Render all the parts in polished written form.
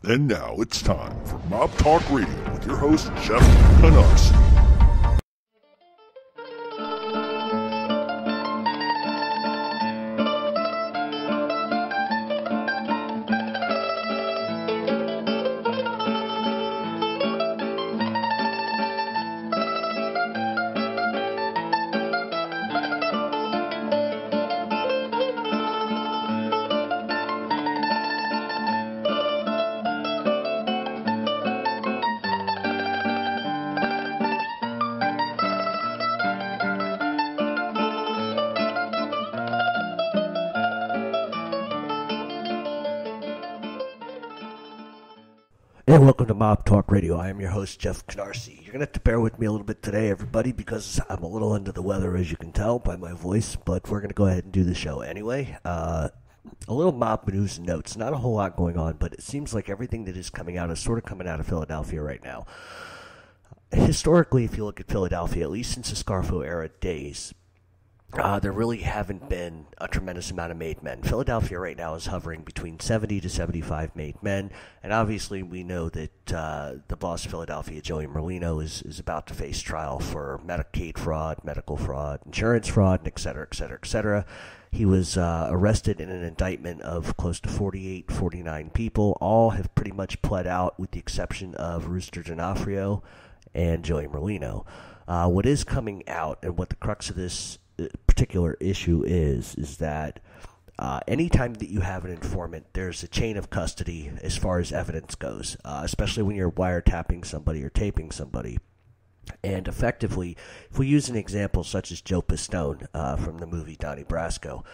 And now it's time for Mob Talk Radio with your host, Jeff Canarsie. And welcome to Mob Talk Radio. I am your host, Jeff Canarsie. You're going to have to bear with me a little bit today, everybody, because I'm a little under the weather, as you can tell by my voice, but we're going to go ahead and do the show anyway. A little mob news and notes. Not a whole lot going on, but it seems like everything that is coming out is sort of coming out of Philadelphia right now. Historically, if you look at Philadelphia, at least since the Scarfo era days, there really haven't been a tremendous amount of made men. Philadelphia right now is hovering between 70 to 75 made men, and obviously we know that the boss of Philadelphia, Joey Merlino, is about to face trial for Medicaid fraud, medical fraud, insurance fraud, and et cetera, et cetera, et cetera. He was arrested in an indictment of close to 48, 49 people. All have pretty much pled out with the exception of Rooster D'Onofrio and Joey Merlino. What is coming out and what the crux of this particular issue is that anytime that you have an informant, there's a chain of custody as far as evidence goes, especially when you're wiretapping somebody or taping somebody. And effectively, if we use an example such as Joe Pistone from the movie Donnie Brasco,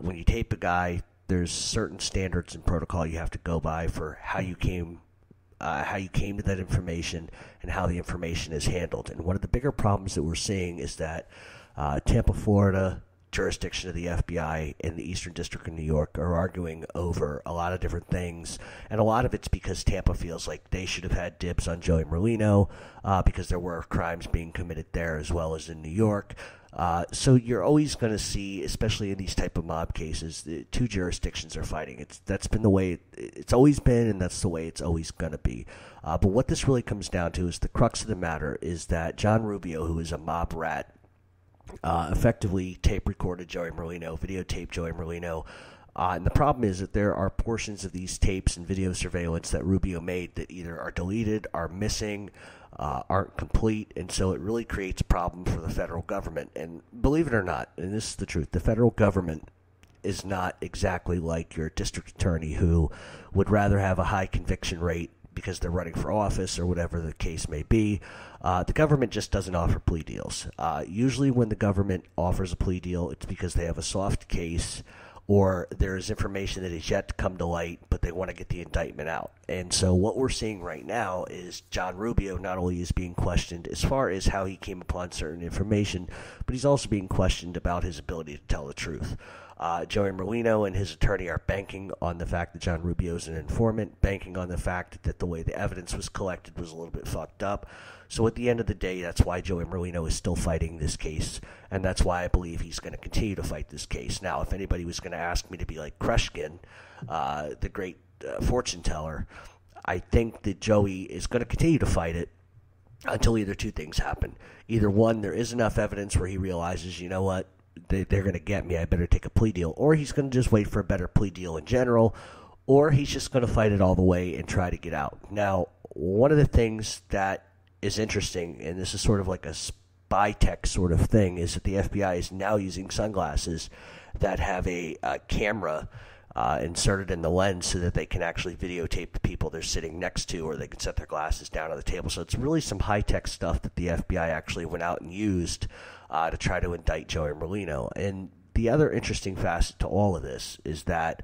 when you tape a guy, there's certain standards and protocol you have to go by for how you came to that information and how the information is handled. And one of the bigger problems that we're seeing is that Tampa, Florida, jurisdiction of the FBI, and the Eastern District of New York are arguing over a lot of different things, and a lot of it's because Tampa feels like they should have had dibs on Joey Merlino because there were crimes being committed there as well as in New York. So you're always going to see, especially in these type of mob cases, the two jurisdictions are fighting. That's been the way it's always been, and that's the way it's always going to be. But what this really comes down to is the crux of the matter is that John Rubio, who is a mob rat, effectively tape recorded Joey Merlino, videotaped Joey Merlino. And the problem is that there are portions of these tapes and video surveillance that Rubio made that either are deleted, are missing, aren't complete, and so it really creates a problem for the federal government. And believe it or not, and this is the truth, the federal government is not exactly like your district attorney who would rather have a high conviction rate because they're running for office or whatever the case may be. The government just doesn't offer plea deals. Usually when the government offers a plea deal, it's because they have a soft case or there is information that is yet to come to light, but they want to get the indictment out. And so what we're seeing right now is John Rubio not only is being questioned as far as how he came upon certain information, but he's also being questioned about his ability to tell the truth. Joey Merlino and his attorney are banking on the fact that John Rubio is an informant, banking on the fact that the way the evidence was collected was a little bit fucked up. So at the end of the day, that's why Joey Merlino is still fighting this case, and that's why I believe he's going to continue to fight this case. Now, if anybody was going to ask me to be like Krushkin, the great fortune teller, I think that Joey is going to continue to fight it until either two things happen. Either one, there is enough evidence where he realizes, you know what, they're going to get me, I better take a plea deal. Or he's going to just wait for a better plea deal in general, or he's just going to fight it all the way and try to get out. Now, one of the things that is interesting, and this is sort of like a spy tech sort of thing, is that the FBI is now using sunglasses that have a camera inserted in the lens so that they can actually videotape the people they're sitting next to, or they can set their glasses down on the table. So it's really some high-tech stuff that the FBI actually went out and used to try to indict Joey Merlino. And the other interesting facet to all of this is that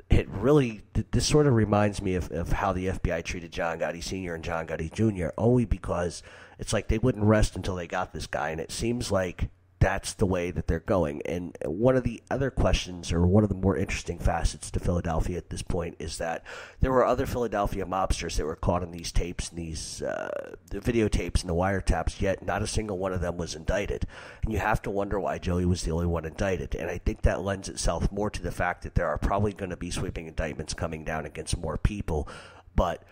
this sort of reminds me of how the FBI treated John Gotti Sr. and John Gotti Jr., only because it's like they wouldn't rest until they got this guy, and it seems like that's the way that they're going. And one of the other questions, or one of the more interesting facets to Philadelphia at this point, is that there were other Philadelphia mobsters that were caught in these tapes and these the videotapes and the wiretaps, yet not a single one of them was indicted. And you have to wonder why Joey was the only one indicted. And I think that lends itself more to the fact that there are probably going to be sweeping indictments coming down against more people But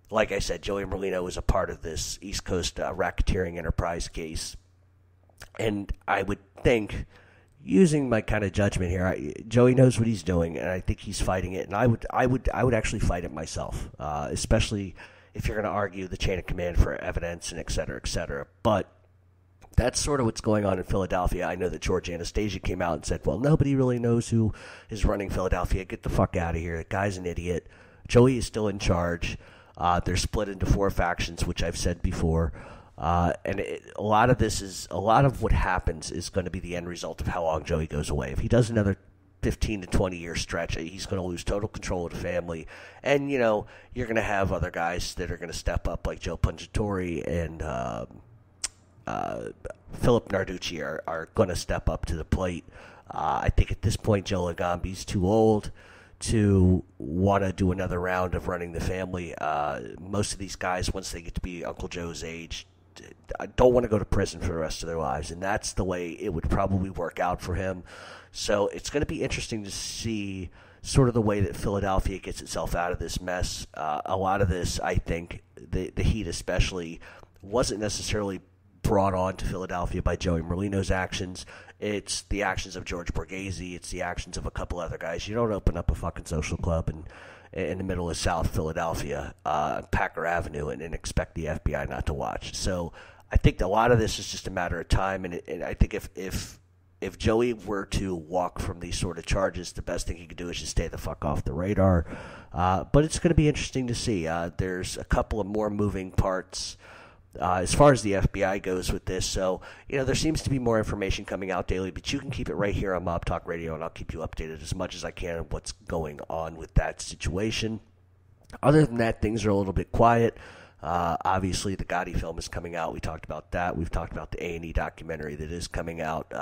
like I said, Joey Merlino was a part of this East Coast racketeering enterprise case. And I would think, using my kind of judgment here, Joey knows what he's doing, and I think he's fighting it. And I would actually fight it myself, especially if you're going to argue the chain of command for evidence and et cetera, et cetera. But that's sort of what's going on in Philadelphia. I know that George Anastasia came out and said, well, nobody really knows who is running Philadelphia. Get the fuck out of here. The guy's an idiot. Joey is still in charge. They're split into 4 factions, which I've said before. And a lot of what happens is going to be the end result of how long Joey goes away. If he does another 15 to 20 year stretch, he's going to lose total control of the family. And, you know, you're going to have other guys that are going to step up, like Joe Pungatori and Philip Narducci are going to step up to the plate. I think at this point, Joe Lagambi's too old to want to do another round of running the family. Most of these guys, once they get to be Uncle Joe's age, don't want to go to prison for the rest of their lives, and that's the way it would probably work out for him. So it's going to be interesting to see sort of the way that Philadelphia gets itself out of this mess. A lot of this, I think, the heat especially, wasn't necessarily brought on to Philadelphia by Joey Merlino's actions. It's the actions of George Borghese. It's the actions of a couple other guys. You don't open up a fucking social club in the middle of South Philadelphia, Packer Avenue, and expect the FBI not to watch. So I think a lot of this is just a matter of time, and I think if Joey were to walk from these sort of charges, the best thing he could do is just stay the fuck off the radar. But it's going to be interesting to see. There's a couple of more moving parts as far as the FBI goes with this. So, you know, there seems to be more information coming out daily, but you can keep it right here on Mob Talk Radio, and I'll keep you updated as much as I can on what's going on with that situation. Other than that, things are a little bit quiet. Obviously, the Gotti film is coming out. We talked about that. We've talked about the A&E documentary that is coming out.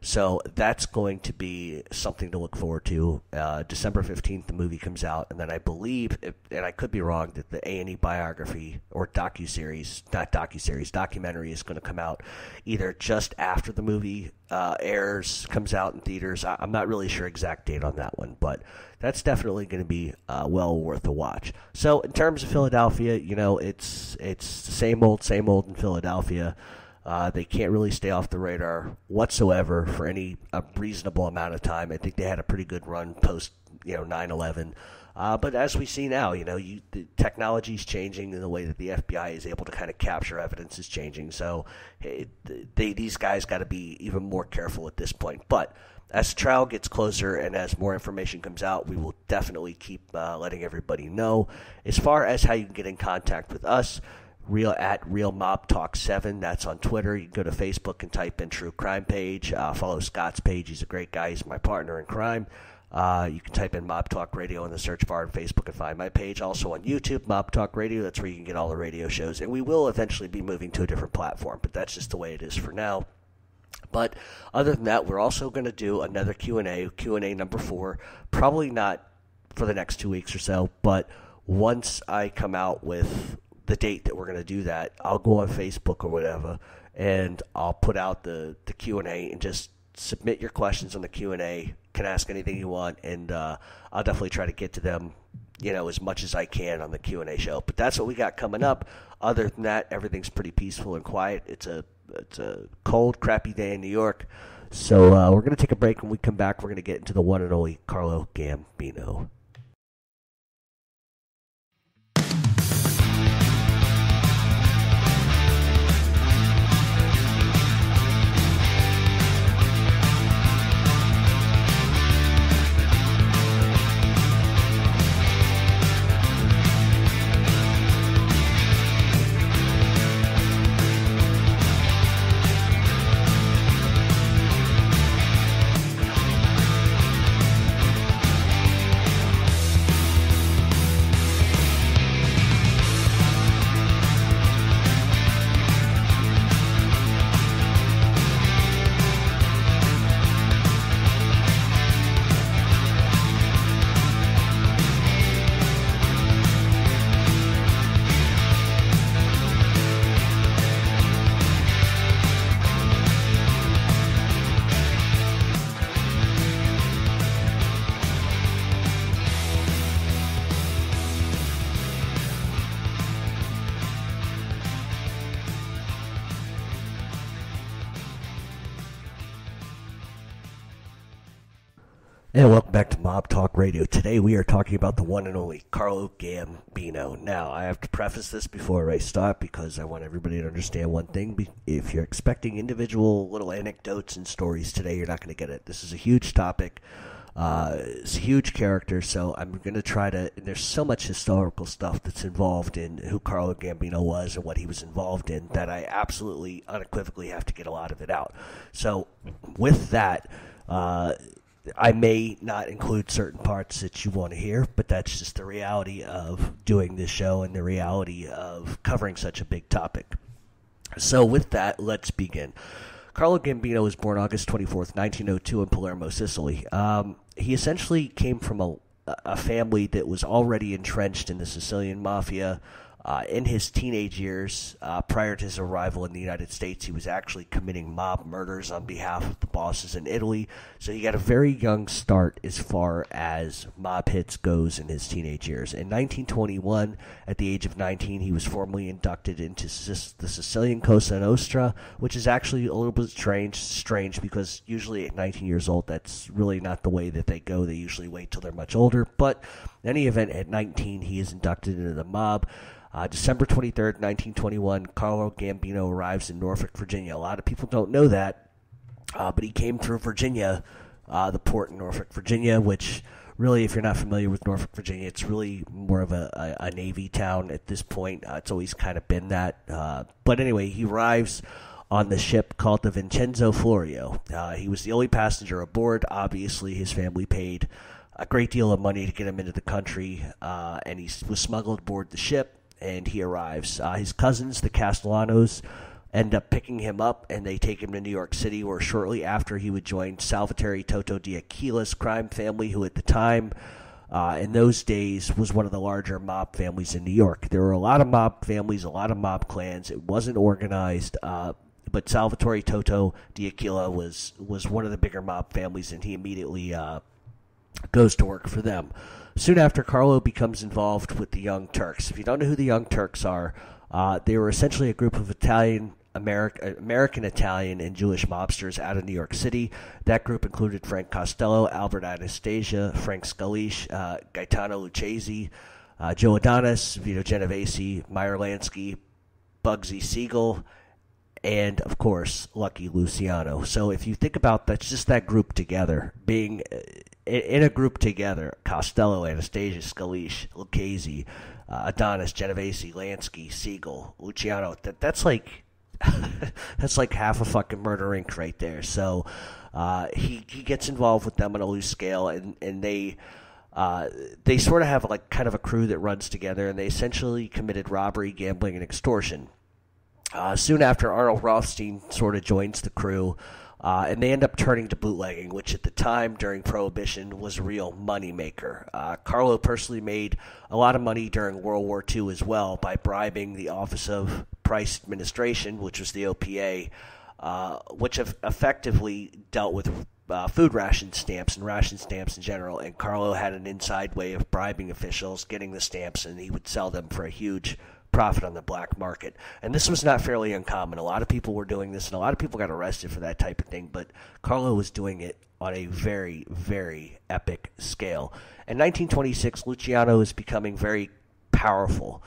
So that's going to be something to look forward to. December 15th, the movie comes out, and then I believe, and I could be wrong, that the A&E biography or documentary is going to come out either just after the movie comes out in theaters. I'm not really sure exact date on that one, but that's definitely going to be well worth a watch. So in terms of Philadelphia, you know, it's the same old in Philadelphia. They can't really stay off the radar whatsoever for any reasonable amount of time. I think they had a pretty good run post, 9/11. But as we see now, the technology is changing, and the way that the FBI is able to kind of capture evidence is changing. So these guys got to be even more careful at this point. But as the trial gets closer and as more information comes out, we will definitely keep letting everybody know. As far as how you can get in contact with us, Real Mob Talk 7, that's on Twitter. You can go to Facebook and type in True Crime Page. Follow Scott's page. He's a great guy. He's my partner in crime. You can type in Mob Talk Radio in the search bar on Facebook and find my page. Also on YouTube, Mob Talk Radio. That's where you can get all the radio shows. And we will eventually be moving to a different platform, but that's just the way it is for now. But other than that, we're also going to do another Q&A number 4. Probably not for the next 2 weeks or so, but once I come out with the date that we're going to do that, I'll go on Facebook or whatever, and I'll put out the Q&A and just submit your questions on the Q&A. Can ask anything you want, and I'll definitely try to get to them, as much as I can on the Q&A show. But that's what we got coming up. Other than that, everything's pretty peaceful and quiet. It's a cold, crappy day in New York. So we're going to take a break. When we come back, we're going to get into the one and only Carlo Gambino. And welcome back to Mob Talk Radio. Today we are talking about the one and only Carlo Gambino. Now, I have to preface this before I start because I want everybody to understand one thing. If you're expecting individual little anecdotes and stories today, you're not going to get it. This is a huge topic. It's a huge character, so I'm going to try to... There's so much historical stuff that's involved in who Carlo Gambino was and what he was involved in that I absolutely, unequivocally have to get a lot of it out. So, with that... I may not include certain parts that you want to hear, but that's just the reality of doing this show and the reality of covering such a big topic. So with that, let's begin. Carlo Gambino was born August 24th, 1902 in Palermo, Sicily. He essentially came from a family that was already entrenched in the Sicilian Mafia. In his teenage years, prior to his arrival in the United States, he was actually committing mob murders on behalf of the bosses in Italy. So he got a very young start as far as mob hits goes in his teenage years. In 1921, at the age of 19, he was formally inducted into the Sicilian Cosa Nostra, which is actually a little bit strange because usually at 19 years old, that's really not the way that they go. They usually wait till they're much older. But in any event, at 19, he is inducted into the mob. December 23rd, 1921, Carlo Gambino arrives in Norfolk, Virginia. A lot of people don't know that, but he came through Virginia, the port in Norfolk, Virginia, which really, if you're not familiar with Norfolk, Virginia, it's really more of a Navy town at this point. It's always kind of been that. But anyway, he arrives on the ship called the Vincenzo Florio. He was the only passenger aboard. Obviously, his family paid a great deal of money to get him into the country, and he was smuggled aboard the ship. And he arrives. His cousins, the Castellanos, end up picking him up, and they take him to New York City, where shortly after he would join Salvatore Toto di Aquila's crime family, who at the time, in those days, was one of the larger mob families in New York. There were a lot of mob families, a lot of mob clans. It wasn't organized, but Salvatore Toto di Aquila was one of the bigger mob families, and he immediately goes to work for them. Soon after, Carlo becomes involved with the Young Turks. If you don't know who the Young Turks are, they were essentially a group of American Italian and Jewish mobsters out of New York City. That group included Frank Costello, Albert Anastasia, Frank Scalish, Gaetano Lucchese, Joe Adonis, Vito Genovese, Meyer Lansky, Bugsy Siegel, and, of course, Lucky Luciano. So if you think about that, just that group together, being in a group together, Costello, Anastasia, Scalish, Lucchese, Adonis, Genovese, Lansky, Siegel, Luciano, that's like that's like half a fucking Murder Inc. right there. So he gets involved with them on a loose scale, and they sort of have like kind of a crew that runs together, and they essentially committed robbery, gambling, and extortion. Soon after, Arnold Rothstein sort of joins the crew, and they end up turning to bootlegging, which at the time during Prohibition was a real moneymaker. Carlo personally made a lot of money during World War II as well by bribing the Office of Price Administration, which was the OPA, which effectively dealt with food ration stamps and ration stamps in general. And Carlo had an inside way of bribing officials, getting the stamps, and he would sell them for a huge profit on the black market. And this was not fairly uncommon. A lot of people were doing this, and a lot of people got arrested for that type of thing, but Carlo was doing it on a very, very epic scale. In 1926, Luciano is becoming very powerful.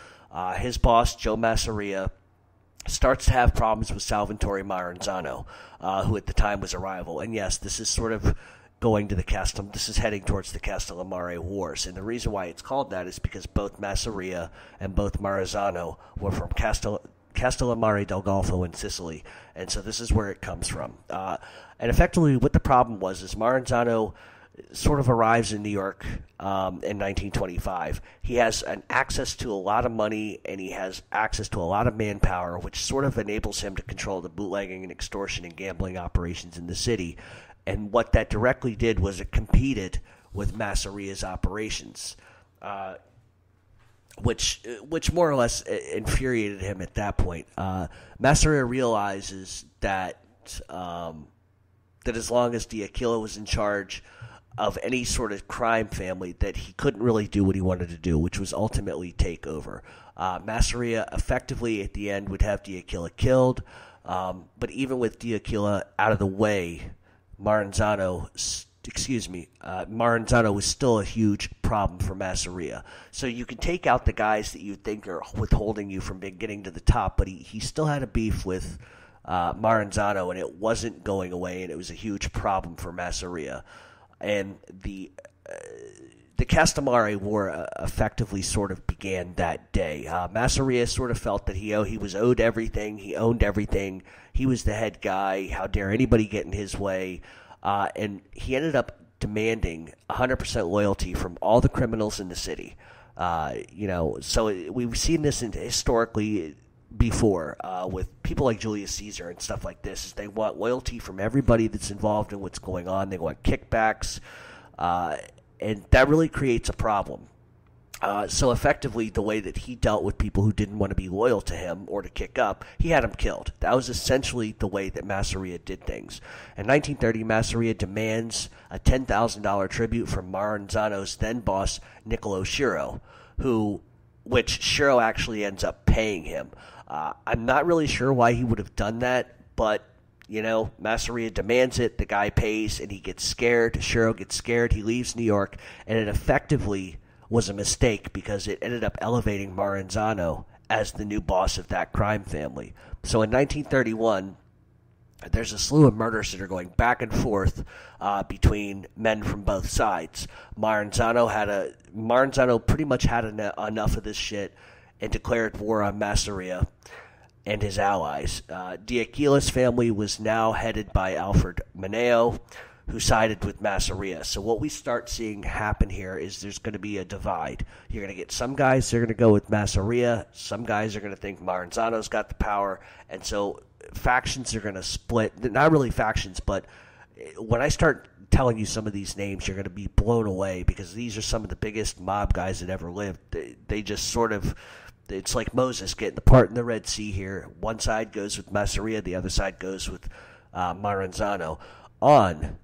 His boss, Joe Masseria, starts to have problems with Salvatore Maranzano, who at the time was a rival. And yes, this is sort of this is heading towards the Castellamare Wars. And the reason why it's called that is because both Masseria and both Maranzano were from Castellamare del Golfo in Sicily. And so this is where it comes from. And effectively what the problem was is Maranzano sort of arrives in New York in 1925. He has an access to a lot of money, and he has access to a lot of manpower, which sort of enables him to control the bootlegging and extortion and gambling operations in the city. And what that directly did was it competed with Masseria's operations, which more or less infuriated him at that point. Masseria realizes that as long as D'Aquila was in charge of any sort of crime family, that he couldn't really do what he wanted to do, which was ultimately take over. Masseria effectively at the end would have D'Aquila killed, but even with D'Aquila out of the way, Maranzano Maranzano was still a huge problem for Masseria. So you can take out the guys that you think are withholding you from getting to the top, but he still had a beef with Maranzano, and it wasn't going away, and it was a huge problem for Masseria. And the Castamare War effectively sort of began that day. Masseria sort of felt that he was owed everything, he owned everything, he was the head guy, how dare anybody get in his way, and he ended up demanding 100% loyalty from all the criminals in the city. So we've seen this historically before with people like Julius Caesar and stuff like this. Is they want loyalty from everybody that's involved in what's going on. They want kickbacks, and that really creates a problem. So effectively, the way that he dealt with people who didn't want to be loyal to him or to kick up, he had them killed. That was essentially the way that Masseria did things. In 1930, Masseria demands a $10,000 tribute from Maranzano's then boss, Niccolo Schiro, which Schiro actually ends up paying him. I'm not really sure why he would have done that, but Masseria demands it, the guy pays, and he gets scared. Schiro gets scared, he leaves New York, and it effectively was a mistake because it ended up elevating Maranzano as the new boss of that crime family. So in 1931, there's a slew of murders that are going back and forth between men from both sides. Maranzano pretty much had enough of this shit and declared war on Masseria and his allies. De Aquila's family was now headed by Alfred Mineo, who sided with Masseria. So what we start seeing happen here is there's going to be a divide. You're going to get some guys that are going to go with Masseria, some guys are going to think Maranzano's got the power, and so factions are going to split. Not really factions, but when I start telling you some of these names, you're going to be blown away because these are some of the biggest mob guys that ever lived. They just sort of, it's like Moses getting the part in the Red Sea here. One side goes with Masseria, the other side goes with Maranzano. On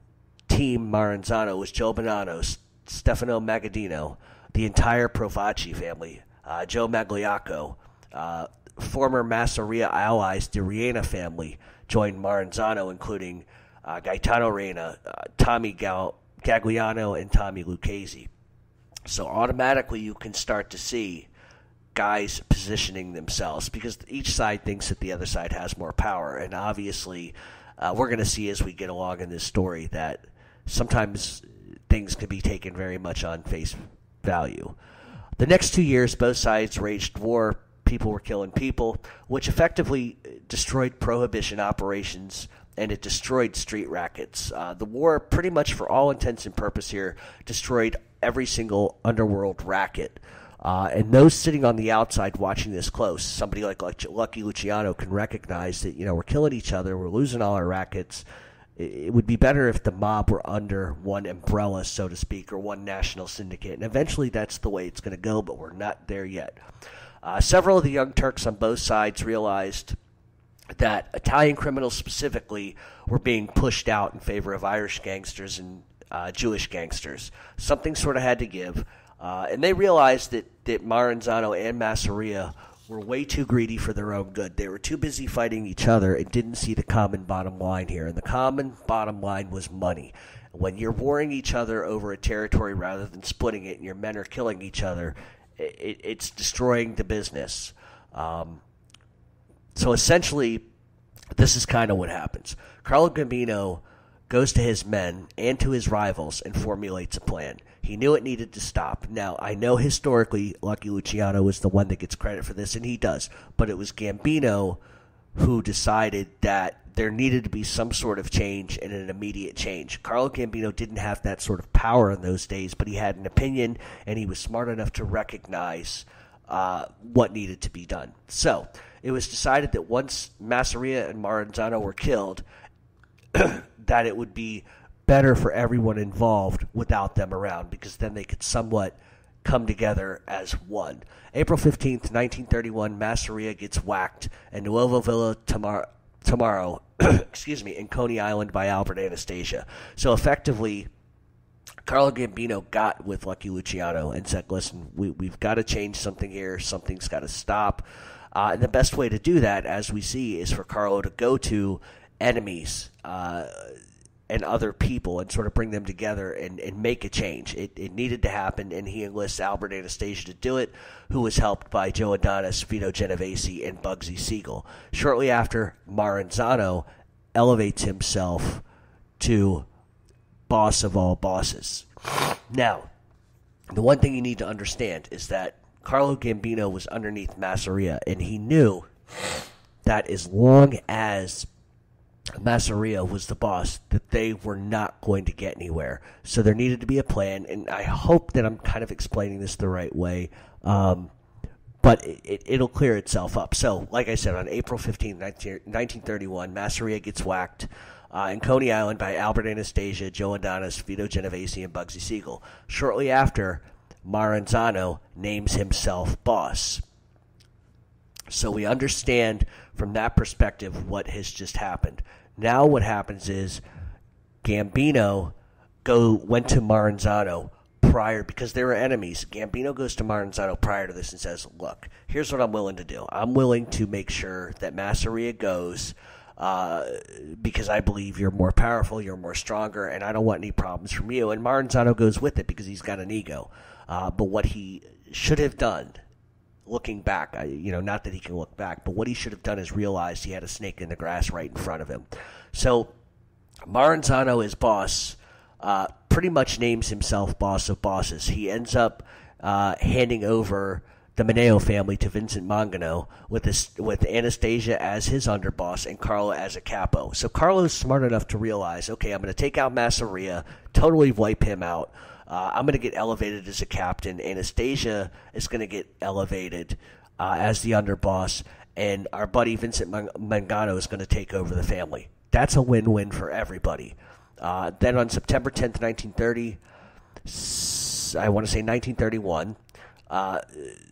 Team Maranzano was Joe Bonanno, Stefano Magaddino, the entire Profaci family, Joe Magliacco, former Masseria allies, the Reina family, joined Maranzano, including Gaetano Reina, Tommy Gagliano, and Tommy Lucchese. So automatically you can start to see guys positioning themselves because each side thinks that the other side has more power. And obviously we're going to see as we get along in this story that sometimes things can be taken very much on face value. The next 2 years, both sides waged war. People were killing people, which effectively destroyed prohibition operations, and it destroyed street rackets. The war, pretty much for all intents and purposes here, destroyed every single underworld racket. And those sitting on the outside watching this close, somebody like Lucky Luciano can recognize that, we're killing each other, we're losing all our rackets. It would be better if the mob were under one umbrella, so to speak, or one national syndicate. And eventually that's the way it's going to go, but we're not there yet. Several of the young Turks on both sides realized that Italian criminals specifically were being pushed out in favor of Irish gangsters and Jewish gangsters. Something sort of had to give. And they realized that Maranzano and Masseria were way too greedy for their own good. They were too busy fighting each other and didn't see the common bottom line here. And the common bottom line was money. When you're warring each other over a territory rather than splitting it and your men are killing each other, it's destroying the business. So essentially, this is kind of what happens. Carlo Gambino goes to his men and to his rivals and formulates a plan. He knew it needed to stop. Now, I know historically Lucky Luciano is the one that gets credit for this, and he does. But it was Gambino who decided that there needed to be some sort of change and an immediate change. Carlo Gambino didn't have that sort of power in those days, but he had an opinion, and he was smart enough to recognize what needed to be done. So it was decided that once Masseria and Maranzano were killed, that it would be better for everyone involved without them around, because then they could somewhat come together as one. April 15th, 1931, Masseria gets whacked at Nuovo Villa Tomaro, in Coney Island by Albert Anastasia. So effectively, Carlo Gambino got with Lucky Luciano and said, listen, we've got to change something here. Something's got to stop. And the best way to do that, as we see, is for Carlo to go to enemies and other people and sort of bring them together and make a change. It needed to happen, and he enlists Albert Anastasia to do it, who was helped by Joe Adonis, Vito Genovese, and Bugsy Siegel. Shortly after, Maranzano elevates himself to boss of all bosses. Now, the one thing you need to understand is that Carlo Gambino was underneath Masseria, and he knew that as long as Masseria was the boss, that they were not going to get anywhere. So there needed to be a plan, and I hope that I'm kind of explaining this the right way, but it'll clear itself up. So, like I said, on April 15, 1931, Masseria gets whacked in Coney Island by Albert Anastasia, Joe Adonis, Vito Genovese, and Bugsy Siegel. Shortly after, Maranzano names himself boss. So we understand from that perspective what has just happened. Now what happens is Gambino went to Maranzano prior, because they were enemies. Gambino goes to Maranzano prior to this and says, look, here's what I'm willing to do. I'm willing to make sure that Masseria goes because I believe you're more powerful, you're more stronger, and I don't want any problems from you. And Maranzano goes with it because he's got an ego. But what he should have done, looking back, not that he can look back, but what he should have done is realized he had a snake in the grass right in front of him. So Maranzano, as boss, pretty much names himself boss of bosses. He ends up handing over the Mangano family to Vincent Mangano with Anastasia as his underboss and Carlo as a capo. So Carlo's smart enough to realize, okay, I'm going to take out Masseria, totally wipe him out. I'm going to get elevated as a captain. Anastasia is going to get elevated as the underboss, and our buddy Vincent Mangano is going to take over the family. That's a win-win for everybody. Then on September 10th, 1930, I want to say 1931,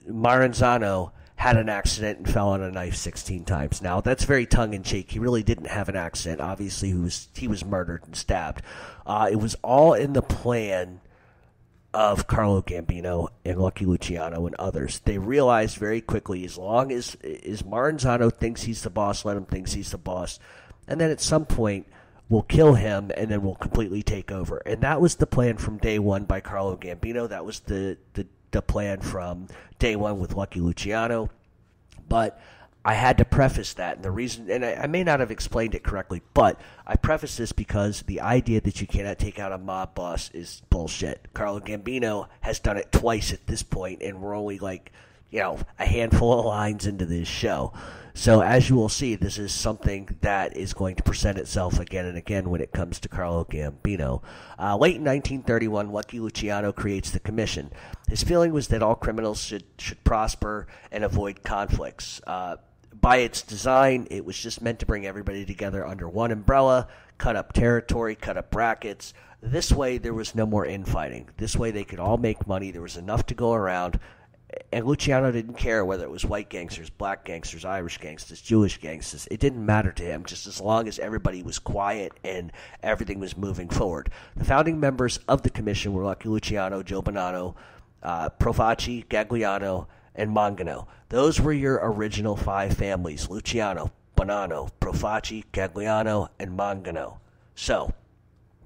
Maranzano had an accident and fell on a knife 16 times. Now, that's very tongue-in-cheek. He really didn't have an accident. Obviously, he was murdered and stabbed. It was all in the plan of Carlo Gambino and Lucky Luciano and others. They realized very quickly, as long as Maranzano thinks he's the boss, let him think he's the boss. And then at some point, we'll kill him, and then we'll completely take over. And that was the plan from day one by Carlo Gambino. That was the plan from day one with Lucky Luciano. But I had to preface that, and the reason, and I may not have explained it correctly, but I preface this because the idea that you cannot take out a mob boss is bullshit. Carlo Gambino has done it twice at this point, and we're only a handful of lines into this show. So as you will see, this is something that is going to present itself again and again when it comes to Carlo Gambino. Late in 1931, Lucky Luciano creates the commission. His feeling was that all criminals should prosper and avoid conflicts. By its design, it was just meant to bring everybody together under one umbrella, cut up territory, cut up brackets. This way, there was no more infighting. This way, they could all make money. There was enough to go around. And Luciano didn't care whether it was white gangsters, black gangsters, Irish gangsters, Jewish gangsters. It didn't matter to him, just as long as everybody was quiet and everything was moving forward. The founding members of the commission were Lucky Luciano, Joe Bonanno, Profaci, Gagliano, and Mangano. Those were your original five families: Luciano, Bonanno, Profaci, Gagliano, and Mangano. So,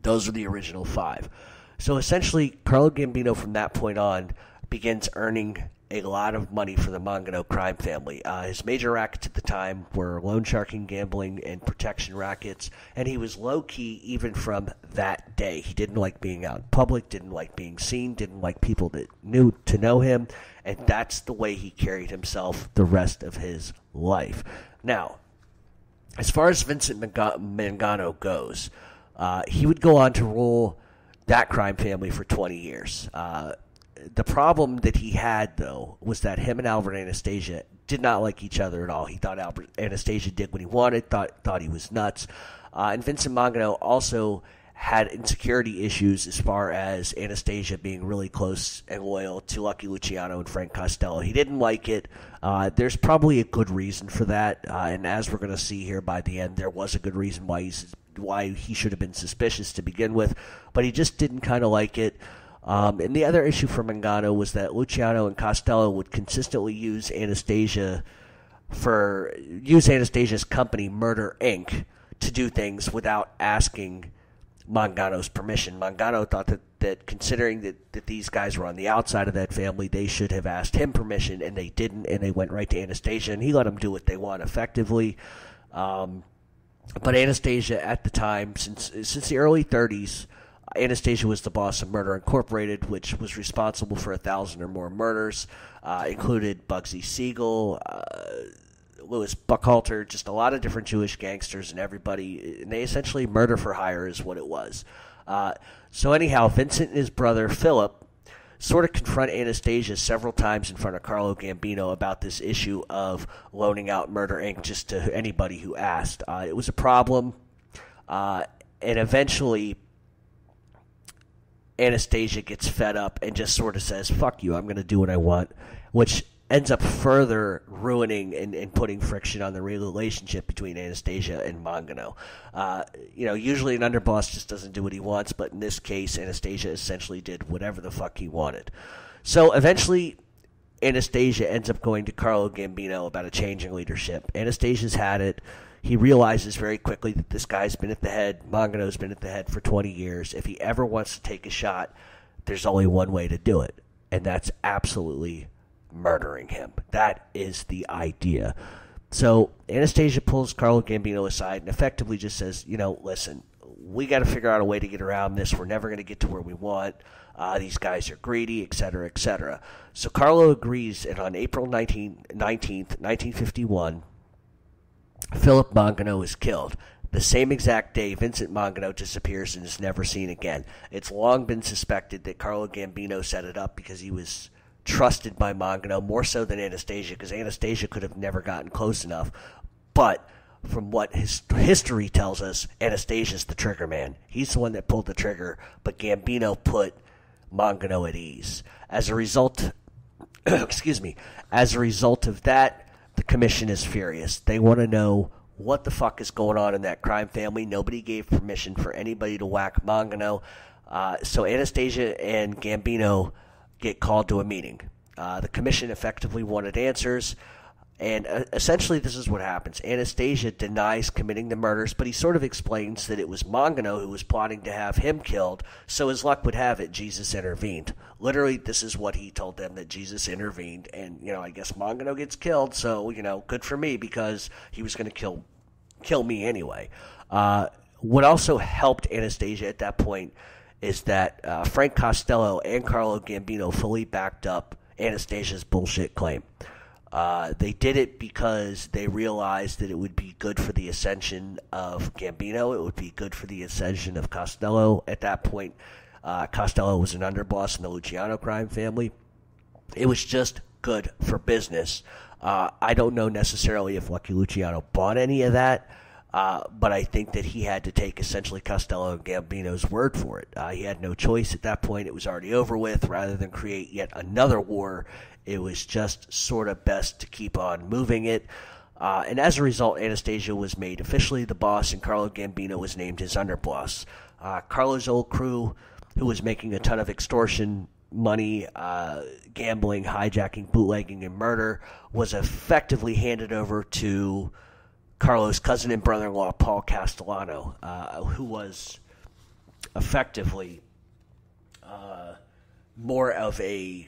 those are the original five. So essentially, Carlo Gambino from that point on begins earning a lot of money for the Mangano crime family. His major rackets at the time were loan sharking, gambling, and protection rackets, and he was low-key even from that day. He didn't like being out in public, didn't like being seen, didn't like people that knew to know him, and that's the way he carried himself the rest of his life. Now, as far as Vincent Mangano goes, he would go on to rule that crime family for 20 years. The problem that he had, though, was that him and Albert Anastasia did not like each other at all. He thought Albert Anastasia did what he wanted, thought he was nuts. And Vincent Mangano also had insecurity issues as far as Anastasia being really close and loyal to Lucky Luciano and Frank Costello. He didn't like it. There's probably a good reason for that. And as we're going to see here by the end, there was a good reason why he should have been suspicious to begin with. But he just didn't kind of like it. And the other issue for Mangano was that Luciano and Costello would consistently use Anastasia's company, Murder Inc., to do things without asking Mangano's permission. Mangano thought that considering that these guys were on the outside of that family, they should have asked him permission, and they didn't, and they went right to Anastasia, and he let them do what they want effectively. But Anastasia at the time, since the early 30s, Anastasia was the boss of Murder Incorporated, which was responsible for 1,000 or more murders, included Bugsy Siegel, Louis Buckhalter, just a lot of different Jewish gangsters and everybody. And they essentially murder for hire is what it was. So anyhow, Vincent and his brother Philip sort of confront Anastasia several times in front of Carlo Gambino about this issue of loaning out Murder Inc. just to anybody who asked. It was a problem, and eventually Anastasia gets fed up and just sort of says, fuck you, I'm going to do what I want, which ends up further ruining and putting friction on the relationship between Anastasia and Mangano. Usually an underboss just doesn't do what he wants, but in this case, Anastasia essentially did whatever the fuck he wanted. So eventually, Anastasia ends up going to Carlo Gambino about a change in leadership. Anastasia's had it. He realizes very quickly that this guy's been at the head, Mangano's been at the head for 20 years. If he ever wants to take a shot, there's only one way to do it, and that's absolutely murdering him. That is the idea. So Anastasia pulls Carlo Gambino aside and effectively just says, listen, we got to figure out a way to get around this. We're never going to get to where we want. These guys are greedy, etc., etc. So Carlo agrees, and on April 19th, 1951, Philip Mangano is killed. The same exact day, Vincent Mangano disappears and is never seen again. It's long been suspected that Carlo Gambino set it up because he was trusted by Mangano more so than Anastasia, because Anastasia could have never gotten close enough. But from what his history tells us, Anastasia's the trigger man. He's the one that pulled the trigger, but Gambino put Mangano at ease. As a result, as a result of that, the commission is furious. They want to know what the fuck is going on in that crime family. Nobody gave permission for anybody to whack Mangano. So Anastasia and Gambino get called to a meeting. The commission effectively wanted answers, and essentially this is what happens. Anastasia denies committing the murders, but he sort of explains that it was Mangano who was plotting to have him killed, so as luck would have it, Jesus intervened. Literally, this is what he told them, that Jesus intervened, and, I guess Mangano gets killed, so, good for me, because he was going to kill me anyway. What also helped Anastasia at that point is that Frank Costello and Carlo Gambino fully backed up Anastasia's bullshit claim. They did it because they realized that it would be good for the ascension of Gambino. It would be good for the ascension of Costello. At that point, Costello was an underboss in the Luciano crime family. It was just good for business. I don't know necessarily if Lucky Luciano bought any of that, but I think that he had to take essentially Costello and Gambino's word for it. He had no choice at that point. It was already over with. Rather than create yet another war, it was just sort of best to keep on moving it. And as a result, Anastasia was made officially the boss, and Carlo Gambino was named his underboss. Carlo's old crew, who was making a ton of extortion money, gambling, hijacking, bootlegging, and murder, was effectively handed over to Carlo's cousin and brother-in-law, Paul Castellano, who was effectively more of a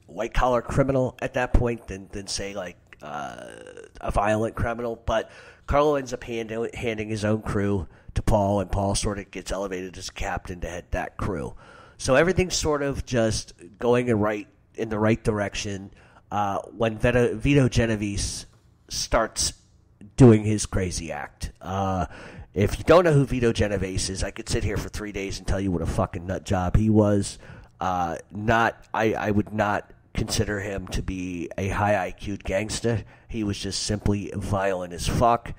white-collar criminal at that point than say, like, a violent criminal. But Carlo ends up handing his own crew to Paul, and Paul sort of gets elevated as captain to head that crew. So everything's sort of just going in the right direction when Vito Genovese starts doing his crazy act. If you don't know who Vito Genovese is, I could sit here for 3 days and tell you what a fucking nut job he was. I would not consider him to be a high IQ'd gangster. He was just simply violent as fuck.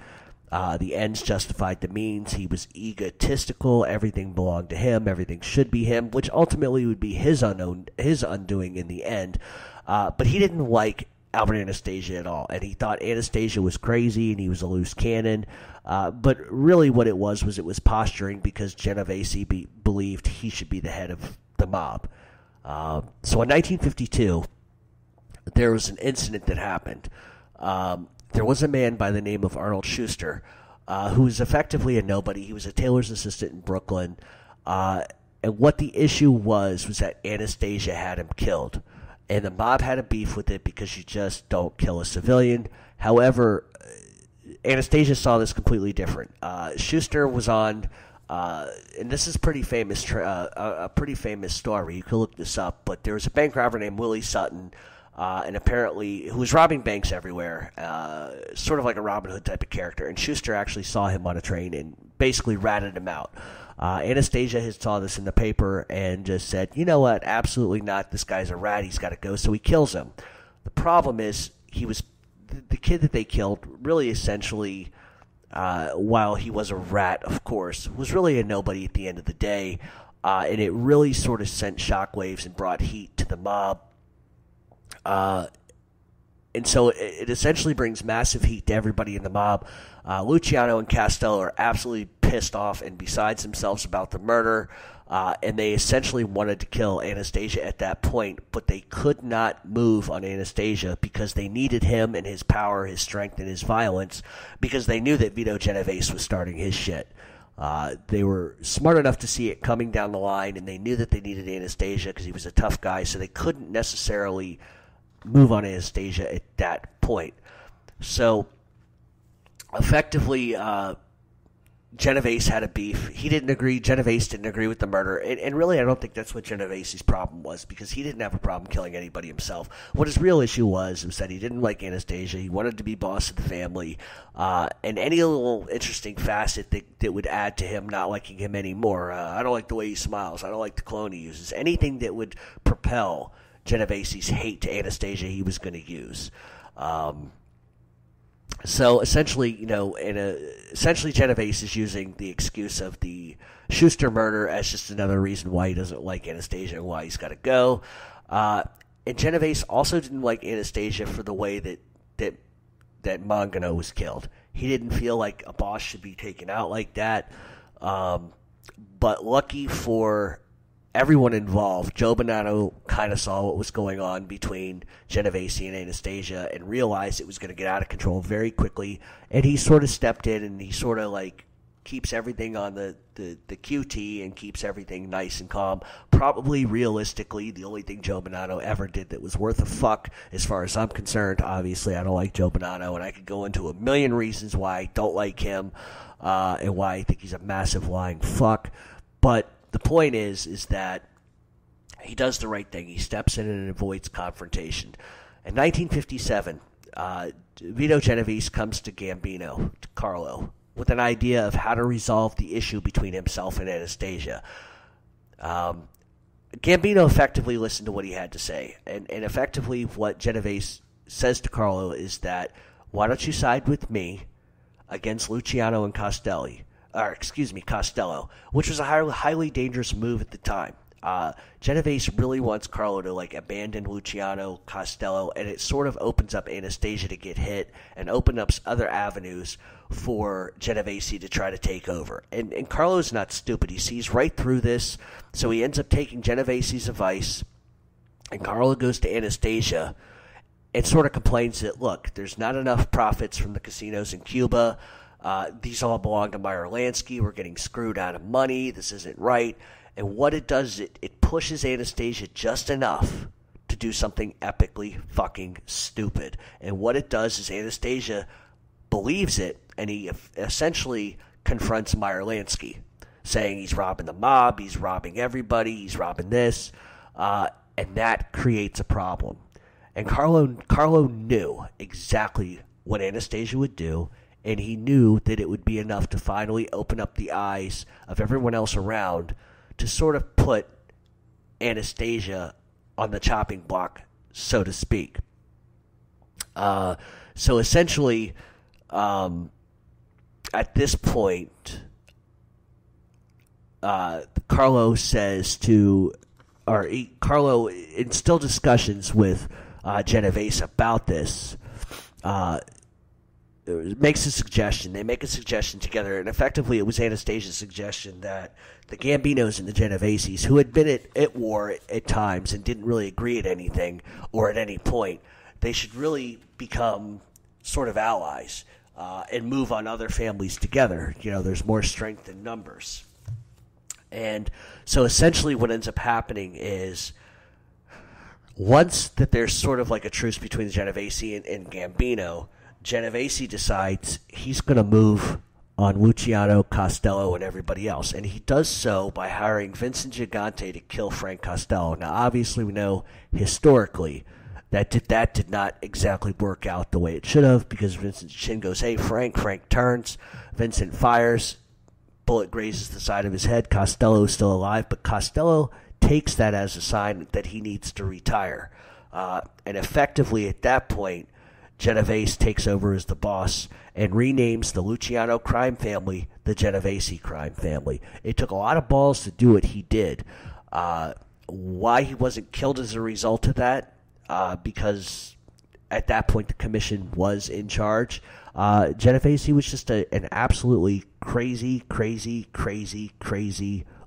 The ends justified the means. He was egotistical. Everything belonged to him. Everything should be him, which ultimately would be his undoing in the end. But he didn't like Albert Anastasia at all, and he thought Anastasia was crazy and he was a loose cannon. But really what it was posturing, because Genovese believed he should be the head of the mob. So in 1952, there was an incident that happened. There was a man by the name of Arnold Schuster who was effectively a nobody. He was a tailor's assistant in Brooklyn. And what the issue was that Anastasia had him killed. And the mob had a beef with it because you just don't kill a civilian. However, Anastasia saw this completely different. Schuster was on, and this is pretty famous, a pretty famous story. You can look this up, but there was a bank robber named Willie Sutton, and apparently who was robbing banks everywhere, sort of like a Robin Hood type of character. And Schuster actually saw him on a train and basically ratted him out. Anastasia had saw this in the paper and just said, you know what, absolutely not. This guy's a rat. He's got to go. So he kills him. The problem is the kid that they killed really essentially, while he was a rat, of course, was really a nobody at the end of the day. And it really sort of sent shockwaves and brought heat to the mob. And so it essentially brings massive heat to everybody in the mob. Luciano and Costello are absolutely pissed off and besides themselves about the murder. And they essentially wanted to kill Anastasia at that point, but they could not move on Anastasia because they needed him and his power, his strength, and his violence because they knew that Vito Genovese was starting his shit. They were smart enough to see it coming down the line, and they knew that they needed Anastasia because he was a tough guy, so they couldn't necessarily move on Anastasia at that point. So, effectively, Genovese had a beef. He didn't agree. Genovese didn't agree with the murder. And really, I don't think that's what Genovese's problem was because he didn't have a problem killing anybody himself. What his real issue was that he didn't like Anastasia. He wanted to be boss of the family. And any little interesting facet that would add to him not liking him anymore. I don't like the way he smiles. I don't like the cologne he uses. Anything that would propel Genovese's hate to Anastasia he was going to use. So essentially, essentially Genovese is using the excuse of the Schuster murder as just another reason why he doesn't like Anastasia and why he's got to go. And Genovese also didn't like Anastasia for the way that Mangano was killed. He didn't feel like a boss should be taken out like that. But lucky for everyone involved, Joe Bonanno kind of saw what was going on between Genovese and Anastasia and realized it was going to get out of control very quickly. And he sort of stepped in and he sort of like keeps everything on the QT and keeps everything nice and calm. Probably realistically, the only thing Joe Bonanno ever did that was worth a fuck as far as I'm concerned. Obviously, I don't like Joe Bonanno, and I could go into a million reasons why I don't like him and why I think he's a massive lying fuck. But the point is that he does the right thing. He steps in and avoids confrontation. In 1957, Vito Genovese comes to Gambino, to Carlo, with an idea of how to resolve the issue between himself and Anastasia. Gambino effectively listened to what he had to say. And effectively what Genovese says to Carlo is that, why don't you side with me against Luciano and Costello, which was a highly dangerous move at the time. Genovese really wants Carlo to abandon Luciano, Costello, and it sort of opens up Anastasia to get hit and opens up other avenues for Genovese to try to take over. And Carlo's not stupid. He sees right through this, so he ends up taking Genovese's advice, and Carlo goes to Anastasia and sort of complains that, look, there's not enough profits from the casinos in Cuba. These all belong to Meyer Lansky. We're getting screwed out of money. This isn't right. And what it does is it pushes Anastasia just enough to do something epically fucking stupid. And what it does is Anastasia believes it, and he essentially confronts Meyer Lansky, saying he's robbing the mob, he's robbing everybody, he's robbing this, and that creates a problem. And Carlo knew exactly what Anastasia would do, and he knew that it would be enough to finally open up the eyes of everyone else around to sort of put Anastasia on the chopping block, so to speak. So essentially, at this point, Carlo says Carlo, in still discussions with Genovese about this, makes a suggestion. They make a suggestion together, and effectively it was Anastasia's suggestion that the Gambinos and the Genoveses, who had been at war at times and didn't really agree at anything or at any point, they should really become sort of allies. and move on other families together. There's more strength in numbers. And so essentially what ends up happening is once that there's sort of like a truce between Genovese and Gambino, Genovese decides he's going to move on Luciano, Costello, and everybody else. And he does so by hiring Vincent Gigante to kill Frank Costello. Now, obviously, we know historically that did not exactly work out the way it should have, because Vincent's chin goes, hey, Frank. Frank turns. Vincent fires. Bullet grazes the side of his head. Costello is still alive, but Costello takes that as a sign that he needs to retire. And effectively, at that point, Genovese takes over as the boss and renames the Luciano crime family the Genovese crime family. It took a lot of balls to do what he did. Why he wasn't killed as a result of that, because at that point the commission was in charge. Genovese was just an absolutely crazy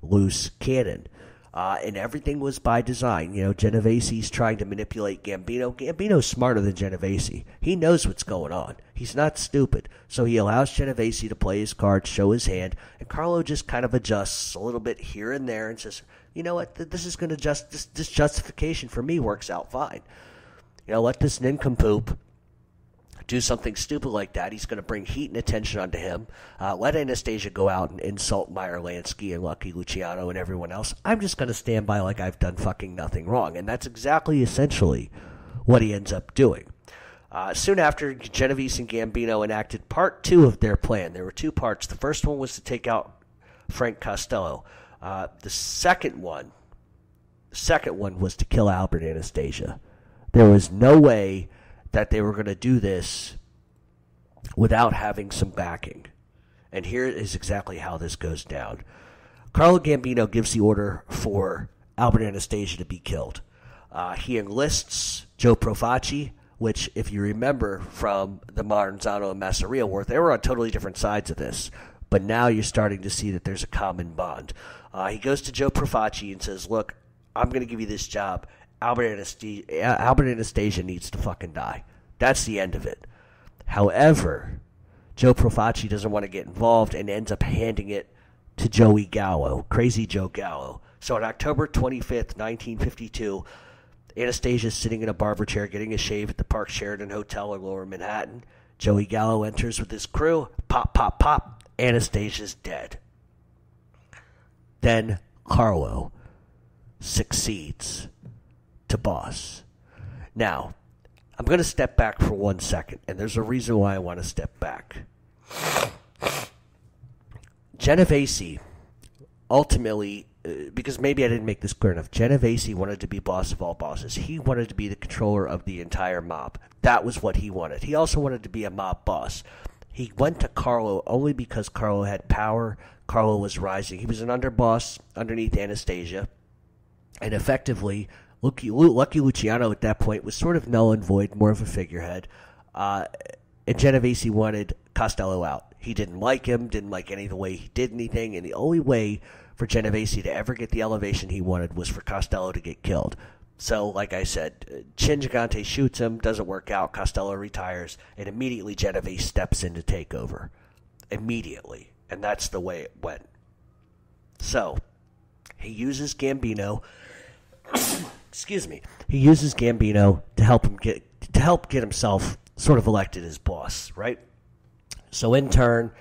loose cannon. And everything was by design. Genovese's trying to manipulate Gambino. Gambino's smarter than Genovese. He knows what's going on. He's not stupid. So he allows Genovese to play his cards, show his hand, and Carlo just kind of adjusts a little bit here and there and says, you know what, this is going to this justification for me works out fine. Let this nincompoop do something stupid like that. He's going to bring heat and attention onto him. Let Anastasia go out and insult Meyer Lansky and Lucky Luciano and everyone else. I'm just going to stand by like I've done fucking nothing wrong. And that's exactly essentially what he ends up doing. Soon after, Genovese and Gambino enacted part 2 of their plan. There were 2 parts. The first one was to take out Frank Costello. The second one was to kill Albert Anastasia. There was no way that they were going to do this without having some backing. And here is exactly how this goes down. Carlo Gambino gives the order for Albert Anastasia to be killed. He enlists Joe Profaci, which, if you remember from the Maranzano and Masseria War, they were on totally different sides of this. But now you're starting to see that there's a common bond. He goes to Joe Profaci and says, look, I'm going to give you this job. Albert Anastasia needs to fucking die. That's the end of it. However, Joe Profaci doesn't want to get involved and ends up handing it to Joey Gallo, Crazy Joe Gallo. So on October 25th, 1952, Anastasia's sitting in a barber chair getting a shave at the Park Sheraton Hotel in Lower Manhattan. Joey Gallo enters with his crew. Pop, pop, pop. Anastasia's dead. Then Carlo succeeds to boss. Now, I'm going to step back for 1 second, and there's a reason why I want to step back. Genovese, ultimately, because maybe I didn't make this clear enough, Genovese wanted to be boss of all bosses. He wanted to be the controller of the entire mob. That was what he wanted. He also wanted to be a mob boss. He went to Carlo only because Carlo had power. Carlo was rising. He was an underboss underneath Anastasia, and effectively, Lucky Luciano at that point was sort of null and void, more of a figurehead. And Genovese wanted Costello out. He didn't like him, didn't like any of the way he did anything, and the only way for Genovese to ever get the elevation he wanted was for Costello to get killed. So, like I said, Chin Gigante shoots him, doesn't work out, Costello retires, and immediately Genovese steps in to take over. Immediately. And that's the way it went. So, he uses Gambino... Excuse me. He uses Gambino to help get himself sort of elected as boss, right? So in turn,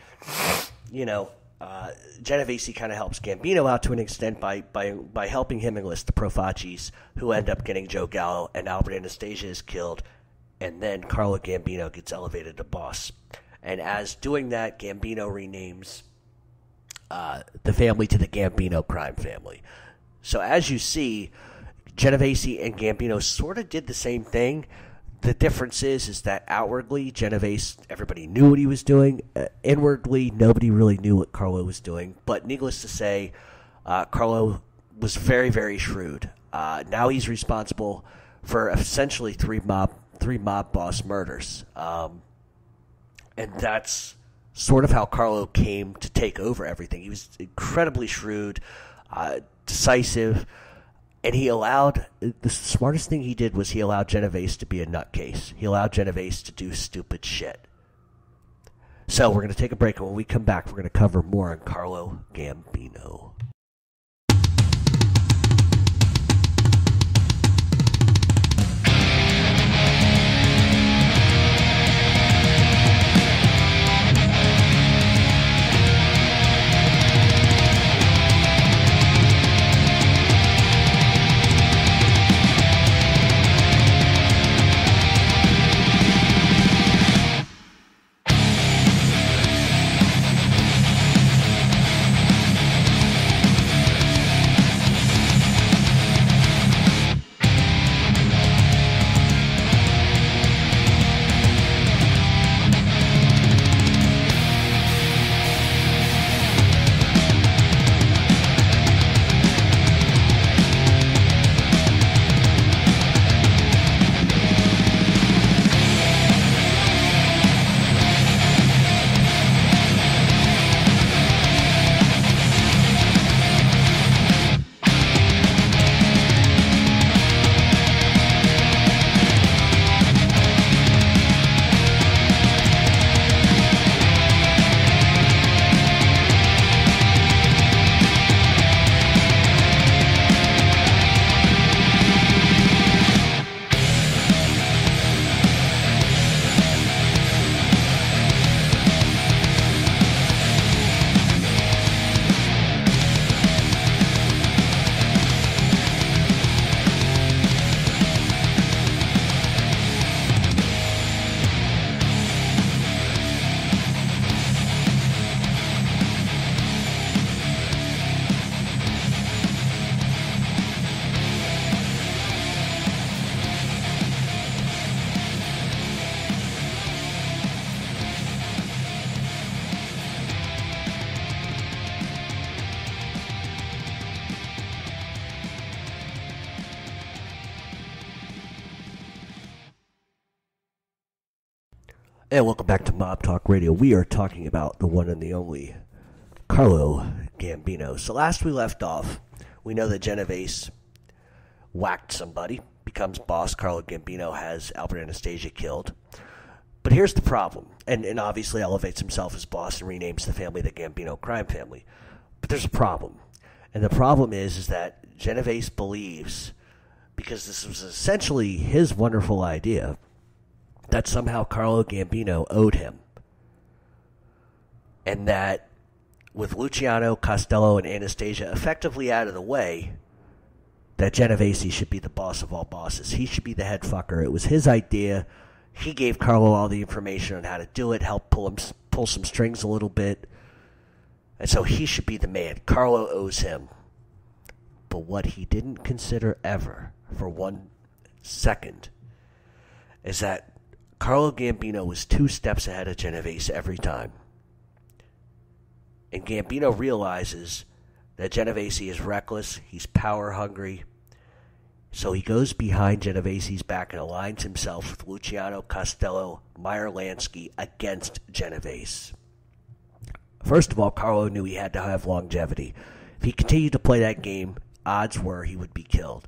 Genovese kind of helps Gambino out to an extent by helping him enlist the Profacis, who end up getting Joe Gallo, and Albert Anastasia is killed, and then Carlo Gambino gets elevated to boss. And as doing that, Gambino renames the family to the Gambino crime family. So as you see, Genovese and Gambino sort of did the same thing. The difference is that outwardly, Genovese, everybody knew what he was doing. Inwardly, nobody really knew what Carlo was doing. But needless to say, Carlo was very, very shrewd. Now he's responsible for essentially three mob boss murders. And that's sort of how Carlo came to take over everything. He was incredibly shrewd, decisive, and he allowed, the smartest thing he did was he allowed Genovese to be a nutcase. He allowed Genovese to do stupid shit. So we're going to take a break, and when we come back, we're going to cover more on Carlo Gambino. And welcome back to Mob Talk Radio. We are talking about the one and the only Carlo Gambino. So last we left off, we know that Genovese whacked somebody, becomes boss. Carlo Gambino has Albert Anastasia killed. But here's the problem. And obviously elevates himself as boss and renames the family the Gambino crime family. But there's a problem. And the problem is that Genovese believes, because this was essentially his wonderful idea, that somehow Carlo Gambino owed him. And that with Luciano, Costello, and Anastasia effectively out of the way, that Genovese should be the boss of all bosses. He should be the head fucker. It was his idea. He gave Carlo all the information on how to do it, helped pull some strings a little bit. And so he should be the man. Carlo owes him. But what he didn't consider ever, for 1 second, is that Carlo Gambino was 2 steps ahead of Genovese every time. And Gambino realizes that Genovese is reckless, he's power hungry, so he goes behind Genovese's back and aligns himself with Luciano, Costello, Meyer Lansky against Genovese. First of all, Carlo knew he had to have longevity. If he continued to play that game, odds were he would be killed.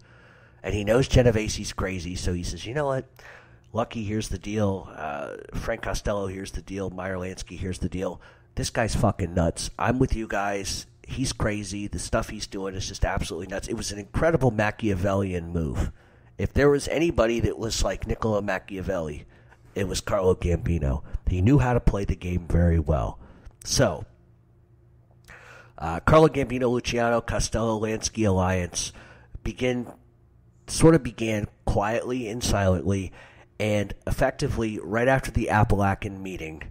And he knows Genovese's crazy, so he says, you know what? Lucky, here's the deal. Frank Costello, here's the deal. Meyer Lansky, here's the deal. This guy's fucking nuts. I'm with you guys. He's crazy. The stuff he's doing is just absolutely nuts. It was an incredible Machiavellian move. If there was anybody that was like Niccolo Machiavelli, it was Carlo Gambino. He knew how to play the game very well. So, Carlo Gambino, Luciano, Costello, Lansky alliance began quietly and silently, and effectively right after the Appalachian meeting,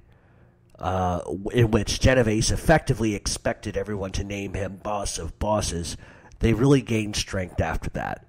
in which Genovese effectively expected everyone to name him boss of bosses, they really gained strength after that.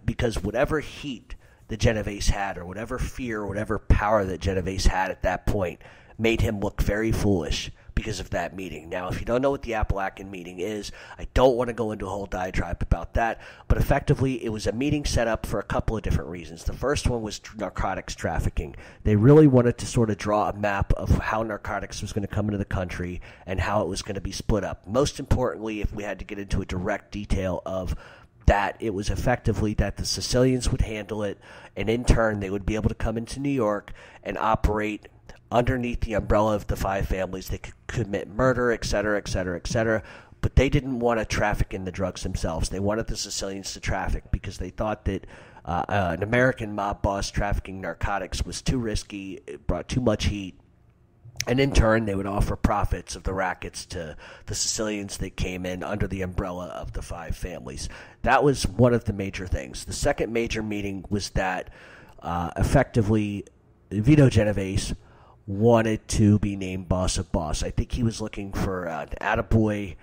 Because whatever heat that Genovese had, or whatever fear, or whatever power that Genovese had at that point, made him look very foolish because of that meeting. Now, if you don't know what the Appalachian meeting is, I don't want to go into a whole diatribe about that, but effectively it was a meeting set up for a couple of different reasons. The first one was narcotics trafficking. They really wanted to sort of draw a map of how narcotics was going to come into the country and how it was going to be split up. Most importantly, if we had to get into a direct detail of that, it was effectively that the Sicilians would handle it, and in turn they would be able to come into New York and operate underneath the umbrella of the five families. They could commit murder, et cetera, et cetera, et cetera. But they didn't want to traffic in the drugs themselves. They wanted the Sicilians to traffic because they thought that an American mob boss trafficking narcotics was too risky, it brought too much heat, and in turn they would offer profits of the rackets to the Sicilians that came in under the umbrella of the five families. That was one of the major things. The second major meeting was that effectively Vito Genovese wanted to be named boss of boss. I think he was looking for an attaboy,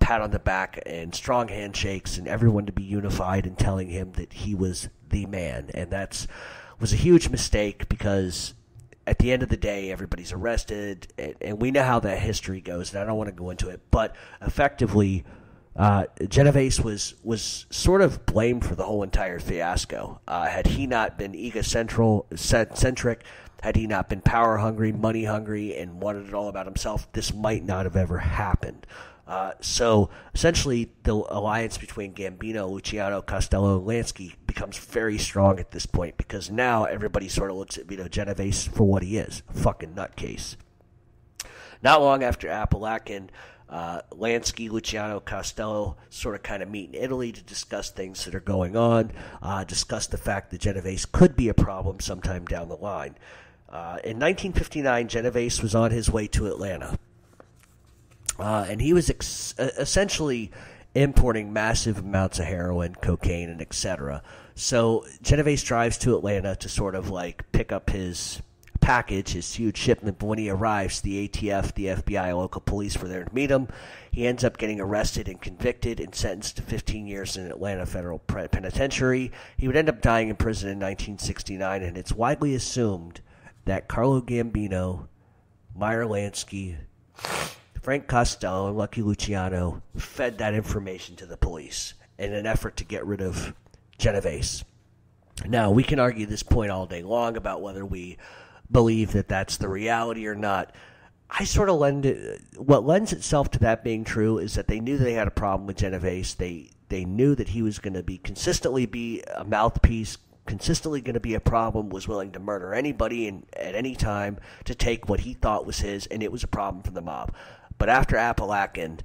pat on the back and strong handshakes and everyone to be unified and telling him that he was the man. And that was a huge mistake because at the end of the day, everybody's arrested, and we know how that history goes, and I don't want to go into it. But effectively, Genovese was sort of blamed for the whole entire fiasco. Had he not been egocentric, had he not been power-hungry, money-hungry, and wanted it all about himself, this might not have ever happened. So essentially, the alliance between Gambino, Luciano, Costello, and Lansky becomes very strong at this point because now everybody sort of looks at Vito Genovese for what he is, a fucking nutcase. Not long after Apalachen, Lansky, Luciano, Costello sort of kind of meet in Italy to discuss things that are going on, discuss the fact that Genovese could be a problem sometime down the line. In 1959, Genovese was on his way to Atlanta. And he was essentially importing massive amounts of heroin, cocaine, and etc. So Genovese drives to Atlanta to sort of like pick up his package, his huge shipment. But when he arrives, the ATF, the FBI, local police were there to meet him. He ends up getting arrested and convicted and sentenced to 15 years in Atlanta Federal Penitentiary. He would end up dying in prison in 1969, and it's widely assumed that Carlo Gambino, Meyer Lansky, Frank Costello, and Lucky Luciano fed that information to the police in an effort to get rid of Genovese. Now, we can argue this point all day long about whether we believe that that's the reality or not. I sort of what lends itself to that being true is that they knew they had a problem with Genovese. They knew that he was going to consistently be a mouthpiece, consistently going to be a problem, was willing to murder anybody and at any time to take what he thought was his, and it was a problem for the mob. But after Apalachen,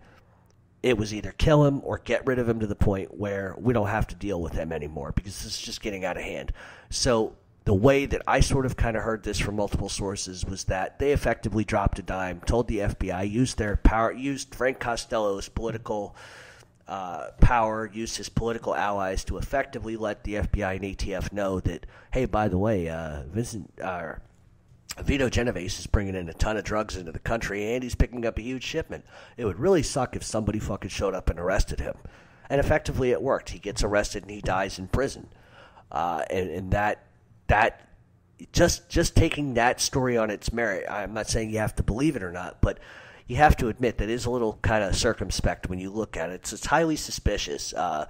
it was either kill him or get rid of him to the point where we don't have to deal with him anymore because this is just getting out of hand. So the way that I sort of kind of heard this from multiple sources was that they effectively dropped a dime, told the FBI, used their power, used Frank Costello's political power, used his political allies to effectively let the FBI and ATF know that, hey, by the way, Vito Genovese is bringing in a ton of drugs into the country, and he's picking up a huge shipment. It would really suck if somebody fucking showed up and arrested him. And effectively it worked. He gets arrested and he dies in prison. And that just taking that story on its merit, I'm not saying you have to believe it or not, but you have to admit that it is a little kind of circumspect when you look at it. It's highly suspicious, but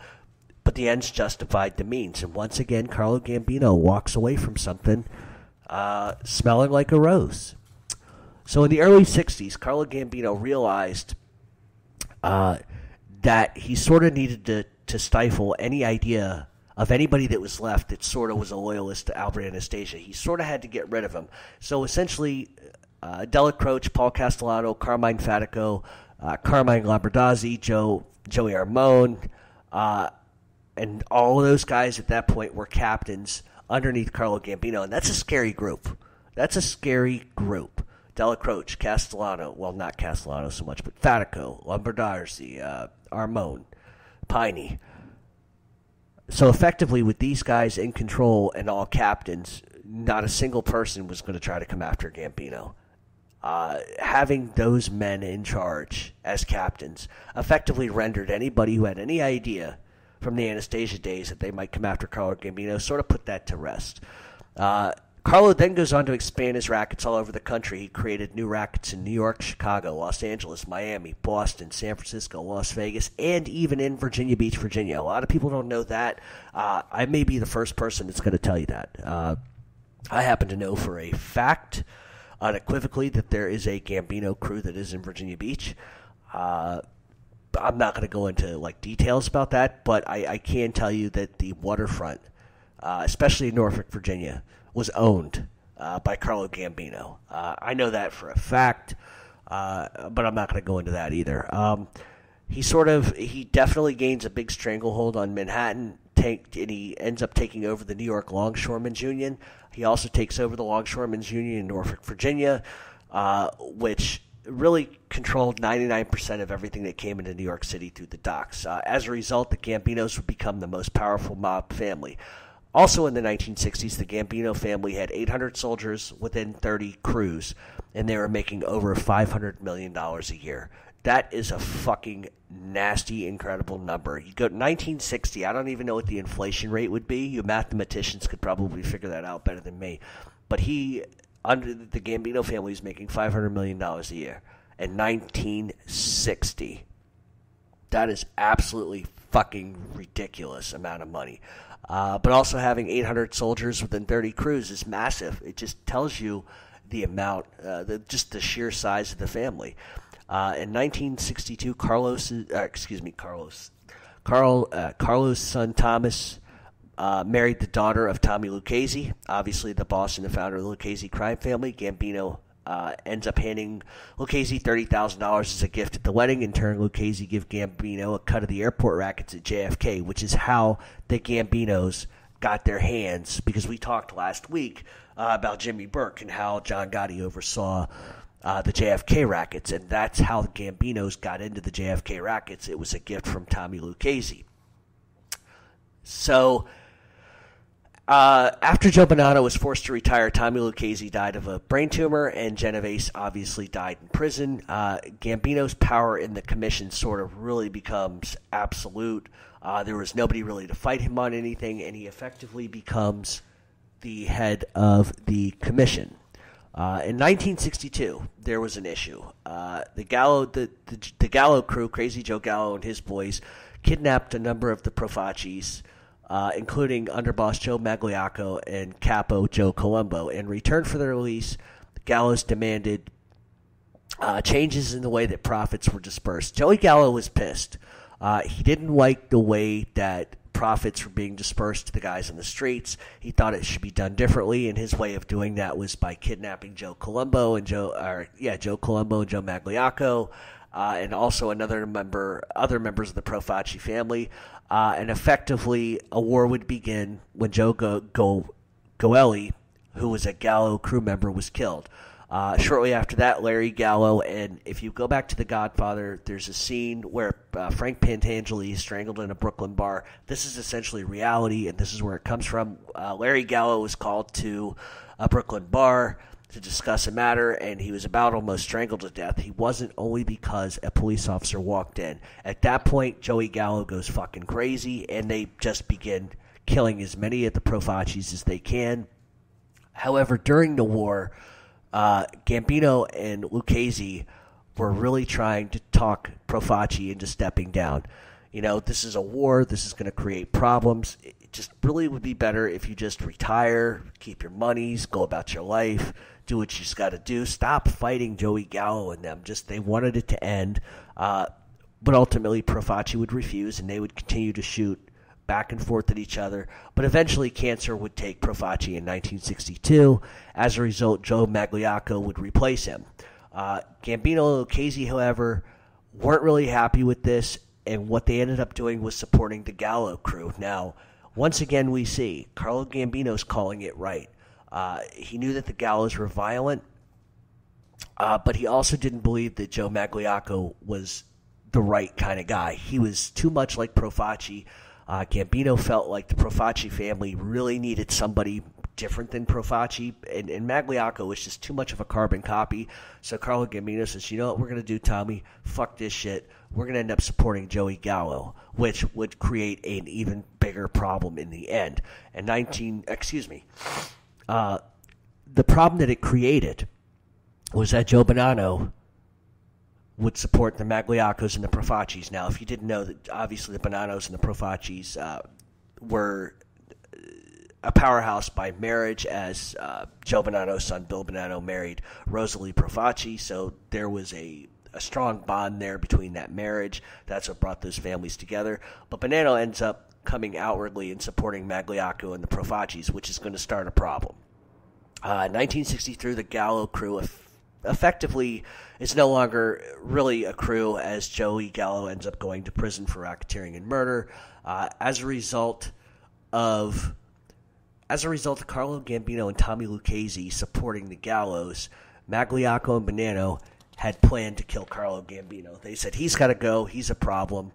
the ends justified the means. And once again, Carlo Gambino walks away from something smelling like a rose. So in the early 60s, Carlo Gambino realized that he sort of needed to stifle any idea of anybody that was left that sort of was a loyalist to Albert Anastasia. He sort of had to get rid of him. So essentially, Della Croce, Paul Castellano, Carmine Fatico, Carmine Lombardozzi, Joey Armone, and all of those guys at that point were captains underneath Carlo Gambino, and that's a scary group. Della Croce, Castellano, well, not Castellano so much, but Fatico, Lombardozzi, Armone, Piney. So effectively, with these guys in control and all captains, not a single person was going to try to come after Gambino. Having those men in charge as captains effectively rendered anybody who had any idea from the Anastasia days that they might come after Carlo Gambino sort of put that to rest. Carlo then goes on to expand his rackets all over the country. He created new rackets in New York, Chicago, Los Angeles, Miami, Boston, San Francisco, Las Vegas, and even in Virginia Beach, Virginia. A lot of people don't know that. I may be the first person that's going to tell you that. I happen to know for a fact, unequivocally, that there is a Gambino crew that is in Virginia Beach. I'm not going to go into details about that, but I can tell you that the waterfront, especially in Norfolk, Virginia, was owned by Carlo Gambino. I know that for a fact, but I'm not going to go into that either. He definitely gains a big stranglehold on Manhattan, and he ends up taking over the New York Longshoremen's Union. He also takes over the Longshoremen's Union in Norfolk, Virginia, which really controlled 99% of everything that came into New York City through the docks. As a result, the Gambinos would become the most powerful mob family. Also in the 1960s, the Gambino family had 800 soldiers within 30 crews, and they were making over $500 million a year. That is a fucking nasty, incredible number. You go to 1960, I don't even know what the inflation rate would be. You mathematicians could probably figure that out better than me. But under the Gambino family, is making $500 million a year in 1960. That is absolutely fucking ridiculous amount of money. But also having 800 soldiers within 30 crews is massive. It just tells you the amount, just the sheer size of the family. In 1962, Carlos' son Thomas married the daughter of Tommy Lucchese, obviously the boss and the founder of the Lucchese crime family. Gambino ends up handing Lucchese $30,000 as a gift at the wedding. In turn, Lucchese give Gambino a cut of the airport rackets at JFK, which is how the Gambinos got their hands, because we talked last week about Jimmy Burke and how John Gotti oversaw the JFK rackets, and that's how the Gambinos got into the JFK rackets. It was a gift from Tommy Lucchese. So, after Joe Bonanno was forced to retire, Tommy Lucchese died of a brain tumor, and Genovese obviously died in prison. Gambino's power in the commission sort of really becomes absolute. There was nobody really to fight him on anything, and he effectively becomes the head of the commission. In 1962, there was an issue. The Gallo crew, Crazy Joe Gallo and his boys, kidnapped a number of the Profacis, including underboss Joe Magliacco and capo Joe Colombo. In return for their release, the Gallos demanded changes in the way that profits were dispersed. Joey Gallo was pissed. He didn't like the way that profits were being dispersed to the guys on the streets. He thought it should be done differently, and his way of doing that was by kidnapping Joe Colombo and Joe Magliacco, and also other members of the Profaci family. And effectively, a war would begin when Joe Goelli, who was a Gallo crew member, was killed. Shortly after that, Larry Gallo, and if you go back to The Godfather, there's a scene where Frank Pantangeli is strangled in a Brooklyn bar. This is essentially reality, and this is where it comes from. Larry Gallo was called to a Brooklyn bar to discuss a matter, and he was about almost strangled to death. He wasn't, only because a police officer walked in. At that point, Joey Gallo goes fucking crazy, and they just begin killing as many of the Profacis as they can. However, during the war, Gambino and Lucchese were really trying to talk Profaci into stepping down. You know, this is a war. This is going to create problems. It just really would be better if you just retire, keep your monies, go about your life, do what you just got to do. Stop fighting Joey Gallo and them. They wanted it to end. But ultimately, Profaci would refuse, and they would continue to shoot back and forth at each other, but eventually cancer would take Profaci in 1962. As a result, Joe Magliacco would replace him. Gambino and Lucchese, however, weren't really happy with this, and what they ended up doing was supporting the Gallo crew. Now, once again, we see Carlo Gambino's calling it right. He knew that the Gallos were violent, but he also didn't believe that Joe Magliacco was the right kind of guy. He was too much like Profaci. Gambino felt like the Profaci family really needed somebody different than Profaci, and Magliacco was just too much of a carbon copy. So Carlo Gambino says, you know what we're going to do, Tommy? Fuck this shit. We're going to end up supporting Joey Gallo, which would create an even bigger problem in the end. And the problem that it created was that Joe Bonanno would support the Magliaccos and the Profacis. Now, if you didn't know, that obviously the Bonannos and the Profacis were a powerhouse by marriage, as Joe Bonanno's son Bill Bonanno married Rosalie Profaci, so there was a strong bond there between that marriage. That's what brought those families together. But Bonanno ends up coming outwardly and supporting Magliacco and the Profacis, which is going to start a problem. 1963, the Gallo crew effectively is no longer really a crew, as Joey Gallo ends up going to prison for racketeering and murder. As a result of Carlo Gambino and Tommy Lucchese supporting the Gallos, Magliocco and Bonanno had planned to kill Carlo Gambino. They said, he's got to go, he's a problem.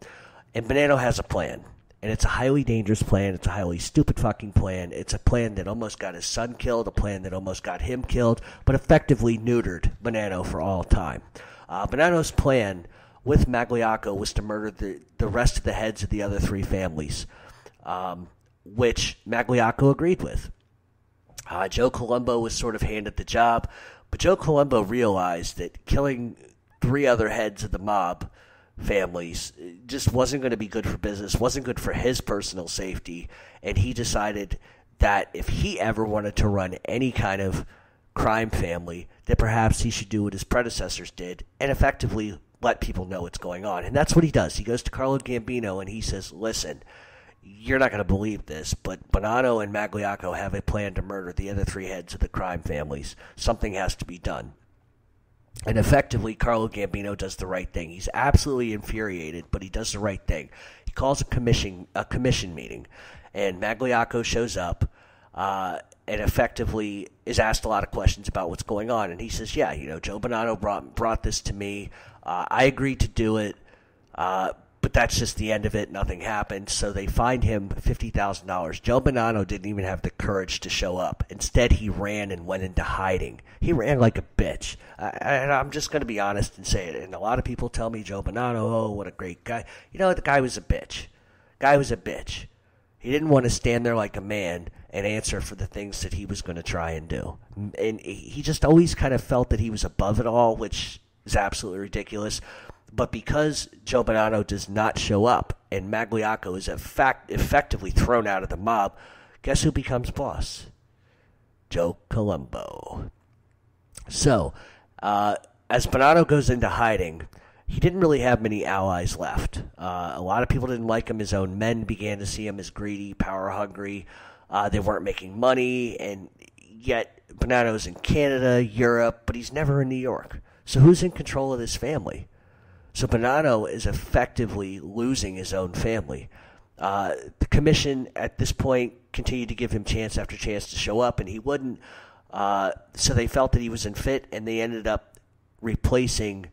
And Bonanno has a plan. And it's a highly dangerous plan. It's a highly stupid fucking plan. It's a plan that almost got his son killed, a plan that almost got him killed, but effectively neutered Bonanno for all time. Bonanno's plan with Magliocco was to murder the rest of the heads of the other three families, which Magliocco agreed with. Joe Colombo was sort of handed the job, but Joe Colombo realized that killing three other heads of the mob families just wasn't going to be good for business, wasn't good for his personal safety, and he decided that if he ever wanted to run any kind of crime family, that perhaps he should do what his predecessors did and effectively let people know what's going on. And that's what he does. He goes to Carlo Gambino and he says, listen, you're not going to believe this, but Bonanno and Magliocco have a plan to murder the other three heads of the crime families. Something has to be done. And effectively, Carlo Gambino does the right thing. He's absolutely infuriated, but he does the right thing. He calls a commission meeting, and Magliocco shows up and effectively is asked a lot of questions about what's going on. And he says, yeah, Joe Bonanno brought this to me. I agreed to do it, but that's just the end of it. Nothing happened. So they fined him $50,000. Joe Bonanno didn't even have the courage to show up. Instead, he ran and went into hiding. He ran like a bitch. And I'm just going to be honest and say it. And a lot of people tell me, Joe Bonanno, oh, what a great guy. The guy was a bitch. He didn't want to stand there like a man and answer for the things that he was going to try and do. And he just always kind of felt that he was above it all, which is absolutely ridiculous. But because Joe Bonanno does not show up and Magliocco is effectively thrown out of the mob, guess who becomes boss? Joe Colombo. So, as Bonanno goes into hiding, he didn't really have many allies left. A lot of people didn't like him. His own men began to see him as greedy, power-hungry. They weren't making money, and yet Bonanno's in Canada, Europe, but he's never in New York. So who's in control of this family? So Bonanno is effectively losing his own family. The commission at this point continued to give him chance after chance to show up, and he wouldn't. So they felt that he was unfit, and they ended up replacing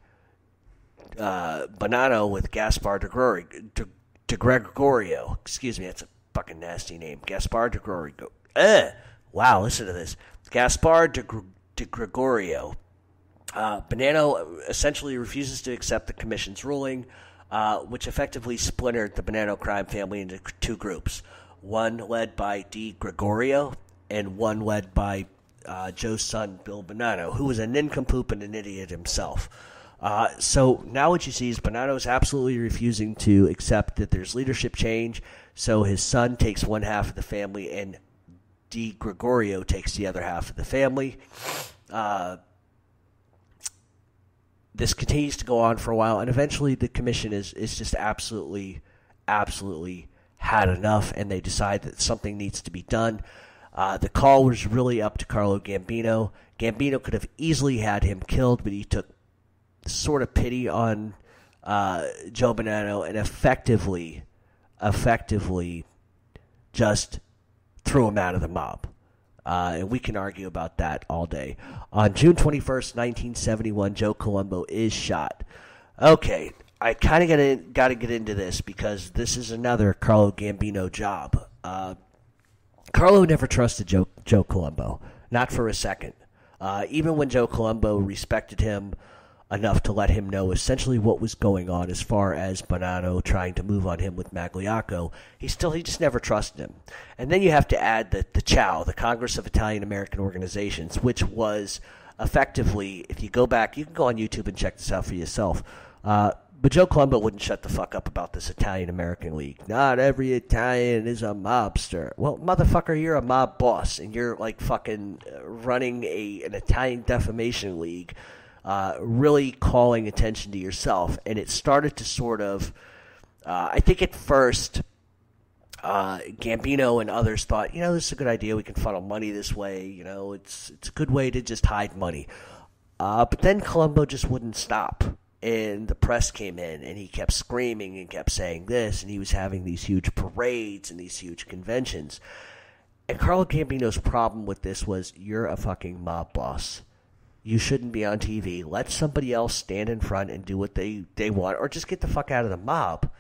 Bonanno with Gaspar de Gregorio. Excuse me, that's a fucking nasty name. Gaspar de Gregorio. Wow, listen to this. Gaspar de Gregorio. Bonanno essentially refuses to accept the commission's ruling, which effectively splintered the Bonanno crime family into two groups, one led by De Gregorio and one led by Joe's son, Bill Bonanno, who was a nincompoop and an idiot himself. So now what you see is Bonanno is absolutely refusing to accept that there's leadership change, so his son takes one half of the family and De Gregorio takes the other half of the family. This continues to go on for a while, and eventually the commission is just absolutely had enough, and they decide that something needs to be done. The call was really up to Carlo Gambino. Gambino could have easily had him killed, but he took sort of pity on Joe Bonanno and effectively just threw him out of the mob. And we can argue about that all day. On June 21st, 1971, Joe Colombo is shot. Okay, I kind of got to get into this because this is another Carlo Gambino job. Carlo never trusted Joe Colombo, not for a second. Even when Joe Colombo respected him enough to let him know essentially what was going on as far as Bonanno trying to move on him with Magliocco, he just never trusted him. And then you have to add the CHOW, the Congress of Italian American Organizations, which was effectively, if you go back, you can go on YouTube and check this out for yourself, but Joe Colombo wouldn't shut the fuck up about this Italian American League. Not every Italian is a mobster. Well, motherfucker, you're a mob boss, and you're like fucking running an Italian defamation league, really calling attention to yourself. And it started to sort of, I think at first, Gambino and others thought, this is a good idea. We can funnel money this way. It's a good way to just hide money. But then Colombo just wouldn't stop. And the press came in, and he kept screaming and kept saying this, and he was having these huge parades and these huge conventions. And Carlo Gambino's problem with this was, you're a fucking mob boss. You shouldn't be on TV. Let somebody else stand in front and do what they want, or just get the fuck out of the mob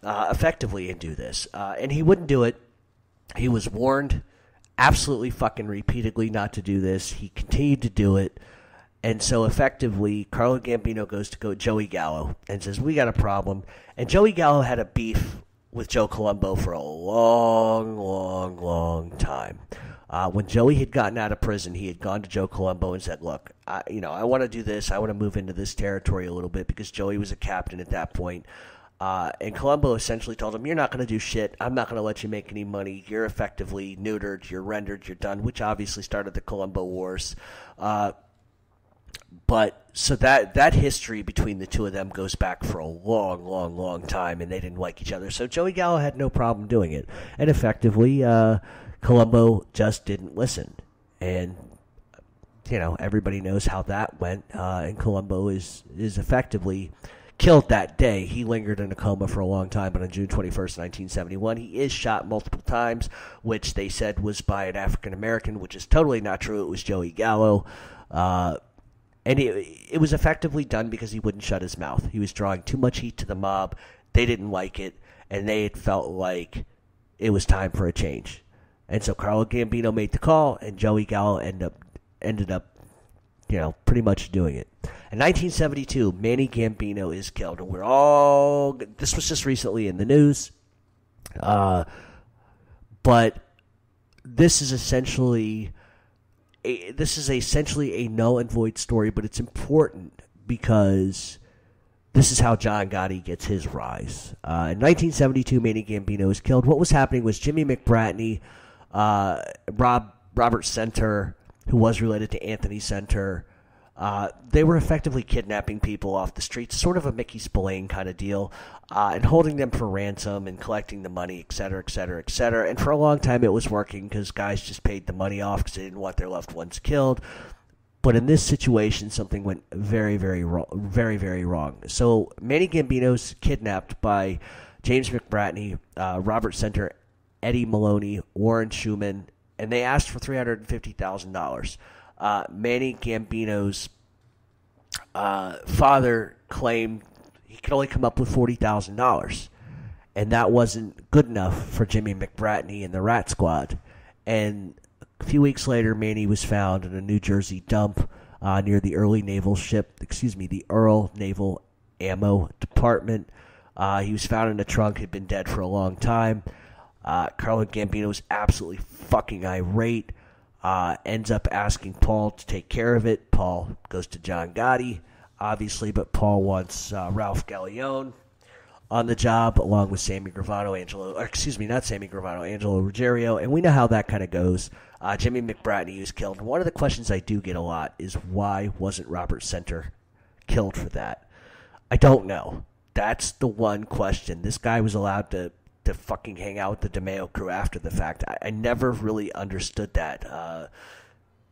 effectively and do this. And he wouldn't do it. He was warned absolutely fucking repeatedly not to do this. He continued to do it. And so effectively, Carlo Gambino goes to Joey Gallo and says, we got a problem. And Joey Gallo had a beef with Joe Colombo for a long, long, long time. When Joey had gotten out of prison, he had gone to Joe Colombo and said, look, I want to do this. I want to move into this territory a little bit, because Joey was a captain at that point. And Colombo essentially told him, you're not going to do shit. I'm not going to let you make any money. You're effectively neutered. You're rendered. You're done, which obviously started the Colombo Wars. But so that history between the two of them goes back for a long, long, long time, and they didn't like each other. So Joey Gallo had no problem doing it. And effectively, Colombo just didn't listen. And, everybody knows how that went. And Colombo is effectively killed that day. He lingered in a coma for a long time, but on June 21st, 1971, he is shot multiple times, which they said was by an African-American, which is totally not true. It was Joey Gallo. And it was effectively done because he wouldn't shut his mouth. He was drawing too much heat to the mob. They didn't like it, and they had felt like it was time for a change. And so Carlo Gambino made the call, and Joey Gallo ended up, pretty much doing it. In 1972, Manny Gambino is killed, and this was just recently in the news, but this is essentially a null and void story, but it's important because this is how John Gotti gets his rise. In 1972, Manny Gambino is killed. What was happening was Jimmy McBratney, Robert Center, who was related to Anthony Center, they were effectively kidnapping people off the streets, sort of a Mickey Spillane kind of deal, and holding them for ransom and collecting the money, et cetera, et cetera, et cetera. And for a long time it was working because guys just paid the money off because they didn't want their loved ones killed. But in this situation, something went very, very wrong, very, very wrong. So Manny Gambino's kidnapped by James McBratney, Robert Center, Eddie Maloney, Warren Schumann, and they asked for $350,000. Manny Gambino's father claimed he could only come up with $40,000, and that wasn't good enough for Jimmy McBratney and the Rat Squad. And a few weeks later, Manny was found in a New Jersey dump near the Earl Naval Ammo Department. He was found in a trunk, had been dead for a long time. Carlo Gambino was absolutely fucking irate. Ends up asking Paul to take care of it. Paul goes to John Gotti, obviously, but Paul wants Ralph Gallione on the job, along with Angelo Ruggiero, and we know how that kind of goes. Jimmy McBratney was killed. And one of the questions I do get a lot is, why wasn't Robert Center killed for that? I don't know. That's the one question. This guy was allowed to fucking hang out with the DeMeo crew after the fact. I never really understood that.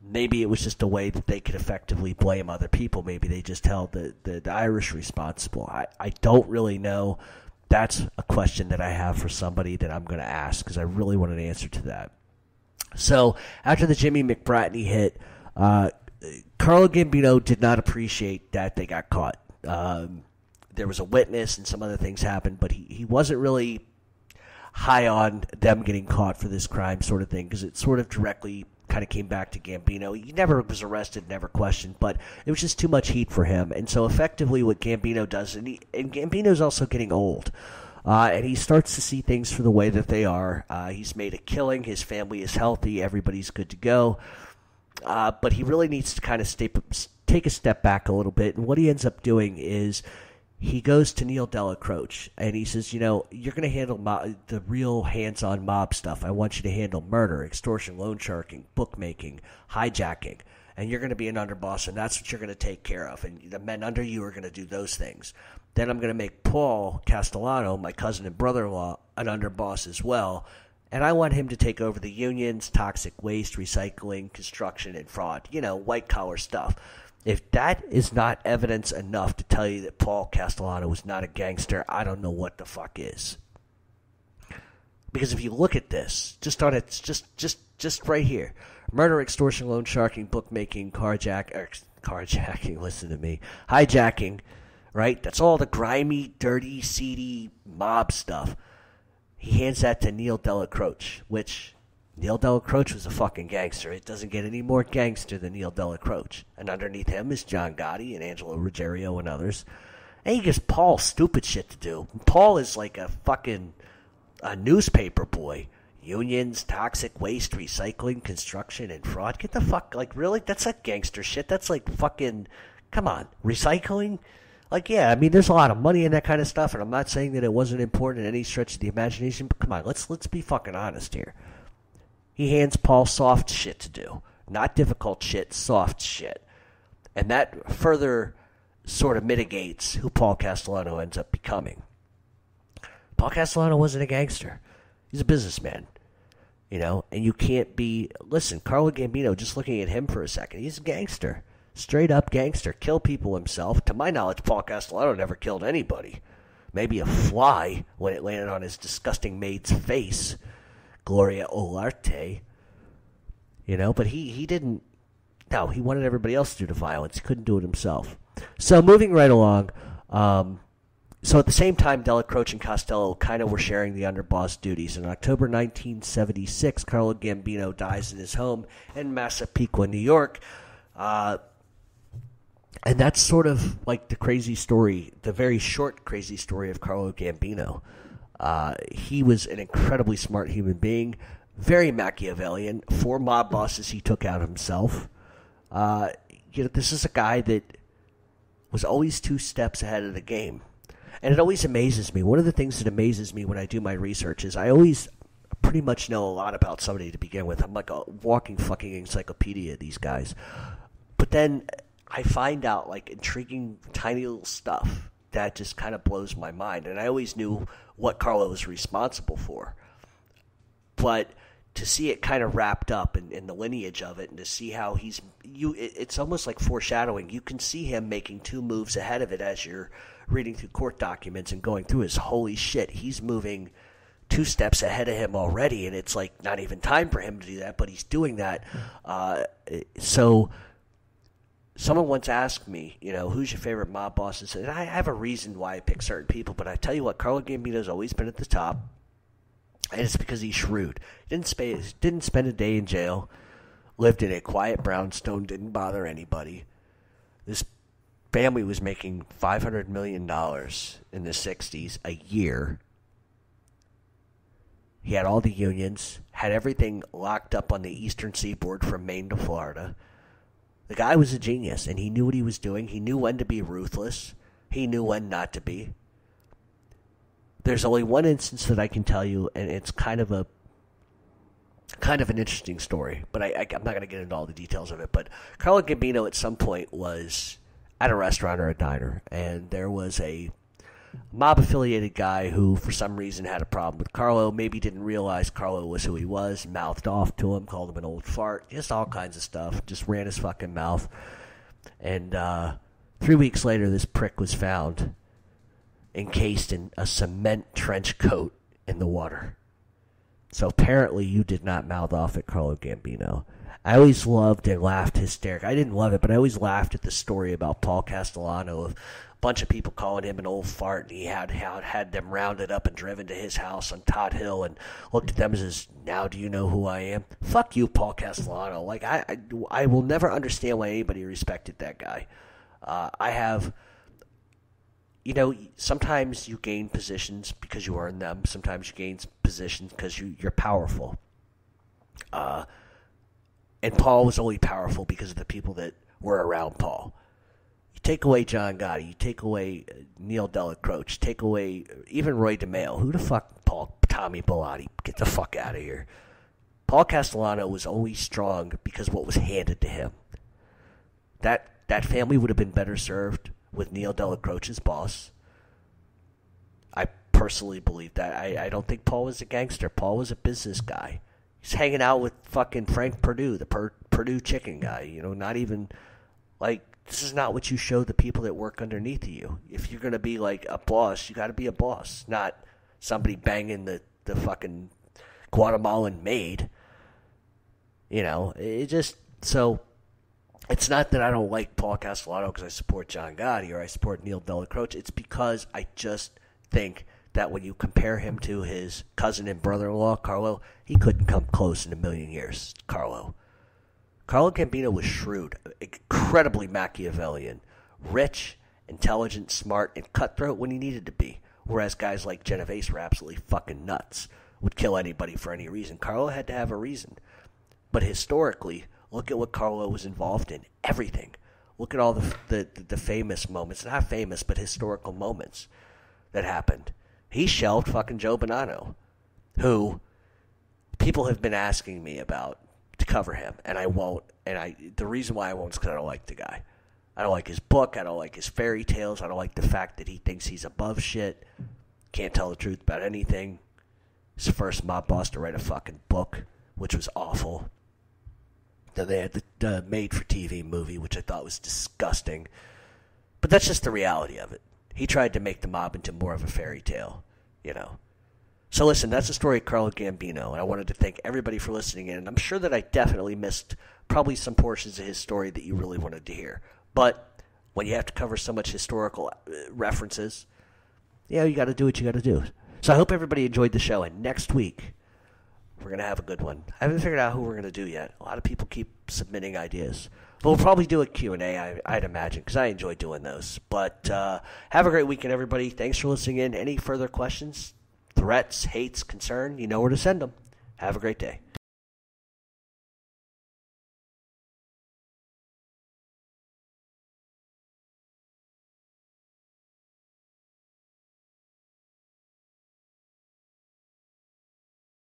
Maybe it was just a way that they could effectively blame other people. Maybe they just held the Irish responsible. I don't really know. That's a question that I have for somebody that I'm going to ask, because I really want an answer to that. So after the Jimmy McBratney hit, Carlo Gambino did not appreciate that they got caught. There was a witness and some other things happened, but he wasn't really high on them getting caught for this crime sort of thing, because it sort of directly kind of came back to Gambino. He never was arrested, never questioned, but it was just too much heat for him. And so effectively what Gambino does, and Gambino's also getting old, and he starts to see things for the way that they are. He's made a killing. His family is healthy. Everybody's good to go. But he really needs to kind of take a step back a little bit. And what he ends up doing is he goes to Neil Delacroce, and he says, you're going to handle the real hands-on mob stuff. I want you to handle murder, extortion, loan sharking, bookmaking, hijacking. and you're going to be an underboss, and that's what you're going to take care of, and the men under you are going to do those things. Then I'm going to make Paul Castellano, my cousin and brother-in-law, an underboss as well, and I want him to take over the unions, toxic waste, recycling, construction, and fraud, white-collar stuff. If that is not evidence enough to tell you that Paul Castellano was not a gangster, I don't know what the fuck is. Because if you look at this, just right here, murder, extortion, loan sharking, bookmaking, carjacking, listen to me, hijacking, right? That's all the grimy, dirty, seedy mob stuff. He hands that to Neil Delacroce, which Neil Delacroce was a fucking gangster. It doesn't get any more gangster than Neil Delacroce. And underneath him is John Gotti and Angelo Ruggiero and others. And he gives Paul stupid shit to do. Paul is like a fucking newspaper boy. Unions, toxic waste, recycling, construction, and fraud. Get the fuck, really? That's like gangster shit. That's like fucking, come on, recycling? Yeah, I mean, there's a lot of money in that kind of stuff, and I'm not saying that it wasn't important in any stretch of the imagination, but come on, let's be fucking honest here. He hands Paul soft shit to do. Not difficult shit, soft shit. And that further sort of mitigates who Paul Castellano ends up becoming. Paul Castellano wasn't a gangster. He's a businessman. And you can't be... Listen, Carlo Gambino, just looking at him for a second, he's a gangster. Straight up gangster. Kill people himself. To my knowledge, Paul Castellano never killed anybody. Maybe a fly when it landed on his disgusting maid's face. Gloria Olarte, but he didn't. No, he wanted everybody else to do the violence. He couldn't do it himself. So moving right along, so at the same time, Delacroce and Costello kind of were sharing the underboss duties. In October 1976, Carlo Gambino dies in his home in Massapequa, New York. And that's sort of like the crazy story, the very short crazy story of Carlo Gambino. He was an incredibly smart human being, very Machiavellian. 4 mob bosses he took out himself. This is a guy that was always 2 steps ahead of the game. And it always amazes me. One of the things that amazes me when I do my research is I always pretty much know a lot about somebody to begin with. I'm like a walking fucking encyclopedia of these guys. But then I find out intriguing tiny little stuff that just kind of blows my mind. And I always knew what Carlo was responsible for. But to see it kind of wrapped up in the lineage of it, and to see how it's almost like foreshadowing. You can see him making 2 moves ahead of it as you're reading through court documents and going through his holy shit. He's moving 2 steps ahead of him already, and it's not even time for him to do that, but he's doing that. So someone once asked me, who's your favorite mob boss? And I have a reason why I pick certain people, but I tell you what, Carlo Gambino's always been at the top, and it's because he's shrewd. Didn't spend a day in jail, lived in a quiet brownstone, didn't bother anybody. This family was making $500 million in the 60s a year. He had all the unions, had everything locked up on the eastern seaboard from Maine to Florida. The guy was a genius, and he knew what he was doing. He knew when to be ruthless. He knew when not to be. There's only one instance that I can tell you, and it's kind of an interesting story, but I'm not going to get into all the details of it. But Carlo Gambino at some point was at a restaurant or a diner, and there was a mob-affiliated guy who, for some reason, had a problem with Carlo. Maybe didn't realize Carlo was who he was, mouthed off to him, called him an old fart, just all kinds of stuff, just ran his fucking mouth. And 3 weeks later, this prick was found encased in a cement trench coat in the water. So apparently you did not mouth off at Carlo Gambino. I always loved and laughed hysterically. I didn't love it, but I always laughed at the story about Paul Castellano of a bunch of people calling him an old fart, and he had them rounded up and driven to his house on Todd Hill and looked at them and says, "Now do you know who I am?" Fuck you, Paul Castellano. I will never understand why anybody respected that guy. Sometimes you gain positions because you earn them. Sometimes you gain positions because you're powerful. And Paul was only powerful because of the people that were around Paul. You take away John Gotti, you take away Neil Delacroce, take away even Roy DeMeo. Who the fuck, Tommy Bellotti? Get the fuck out of here. Paul Castellano was only strong because what was handed to him. That family would have been better served with Neil Delacroce's boss. I personally believe that. I don't think Paul was a gangster. Paul was a business guy. He's hanging out with fucking Frank Perdue, the Purdue chicken guy. You know, not even, like, this is not what you show the people that work underneath of you. If you're going to be, like, a boss, you got to be a boss, not somebody banging the fucking Guatemalan maid. You know, it just, so, it's not that I don't like Paul Castellano because I support John Gotti or I support Neil Delacroce. It's because I just think that when you compare him to his cousin and brother-in-law, Carlo, he couldn't come close in a million years, Carlo. Carlo Gambino was shrewd, incredibly Machiavellian, rich, intelligent, smart, and cutthroat when he needed to be, whereas guys like Genovese were absolutely fucking nuts, would kill anybody for any reason. Carlo had to have a reason. But historically, look at what Carlo was involved in, everything. Look at all the famous moments, not famous, but historical moments that happened. He shelved fucking Joe Bonanno, who people have been asking me about to cover him, and I won't. And the reason why I won't is because I don't like the guy. I don't like his book. I don't like his fairy tales. I don't like the fact that he thinks he's above shit. Can't tell the truth about anything. He's the first mob boss to write a fucking book, which was awful. Then they had the made-for-TV movie, which I thought was disgusting. But that's just the reality of it. He tried to make the mob into more of a fairy tale, you know. So listen, that's the story of Carlo Gambino, and I wanted to thank everybody for listening in. And I'm sure that I definitely missed probably some portions of his story that you really wanted to hear. But when you have to cover so much historical references, yeah, you got to do what you got to do. So I hope everybody enjoyed the show, and next week we're going to have a good one. I haven't figured out who we're going to do yet. A lot of people keep submitting ideas. But we'll probably do a Q&A, I'd imagine, because I enjoy doing those. But have a great weekend, everybody. Thanks for listening in. Any further questions, threats, hates, concern, you know where to send them. Have a great day.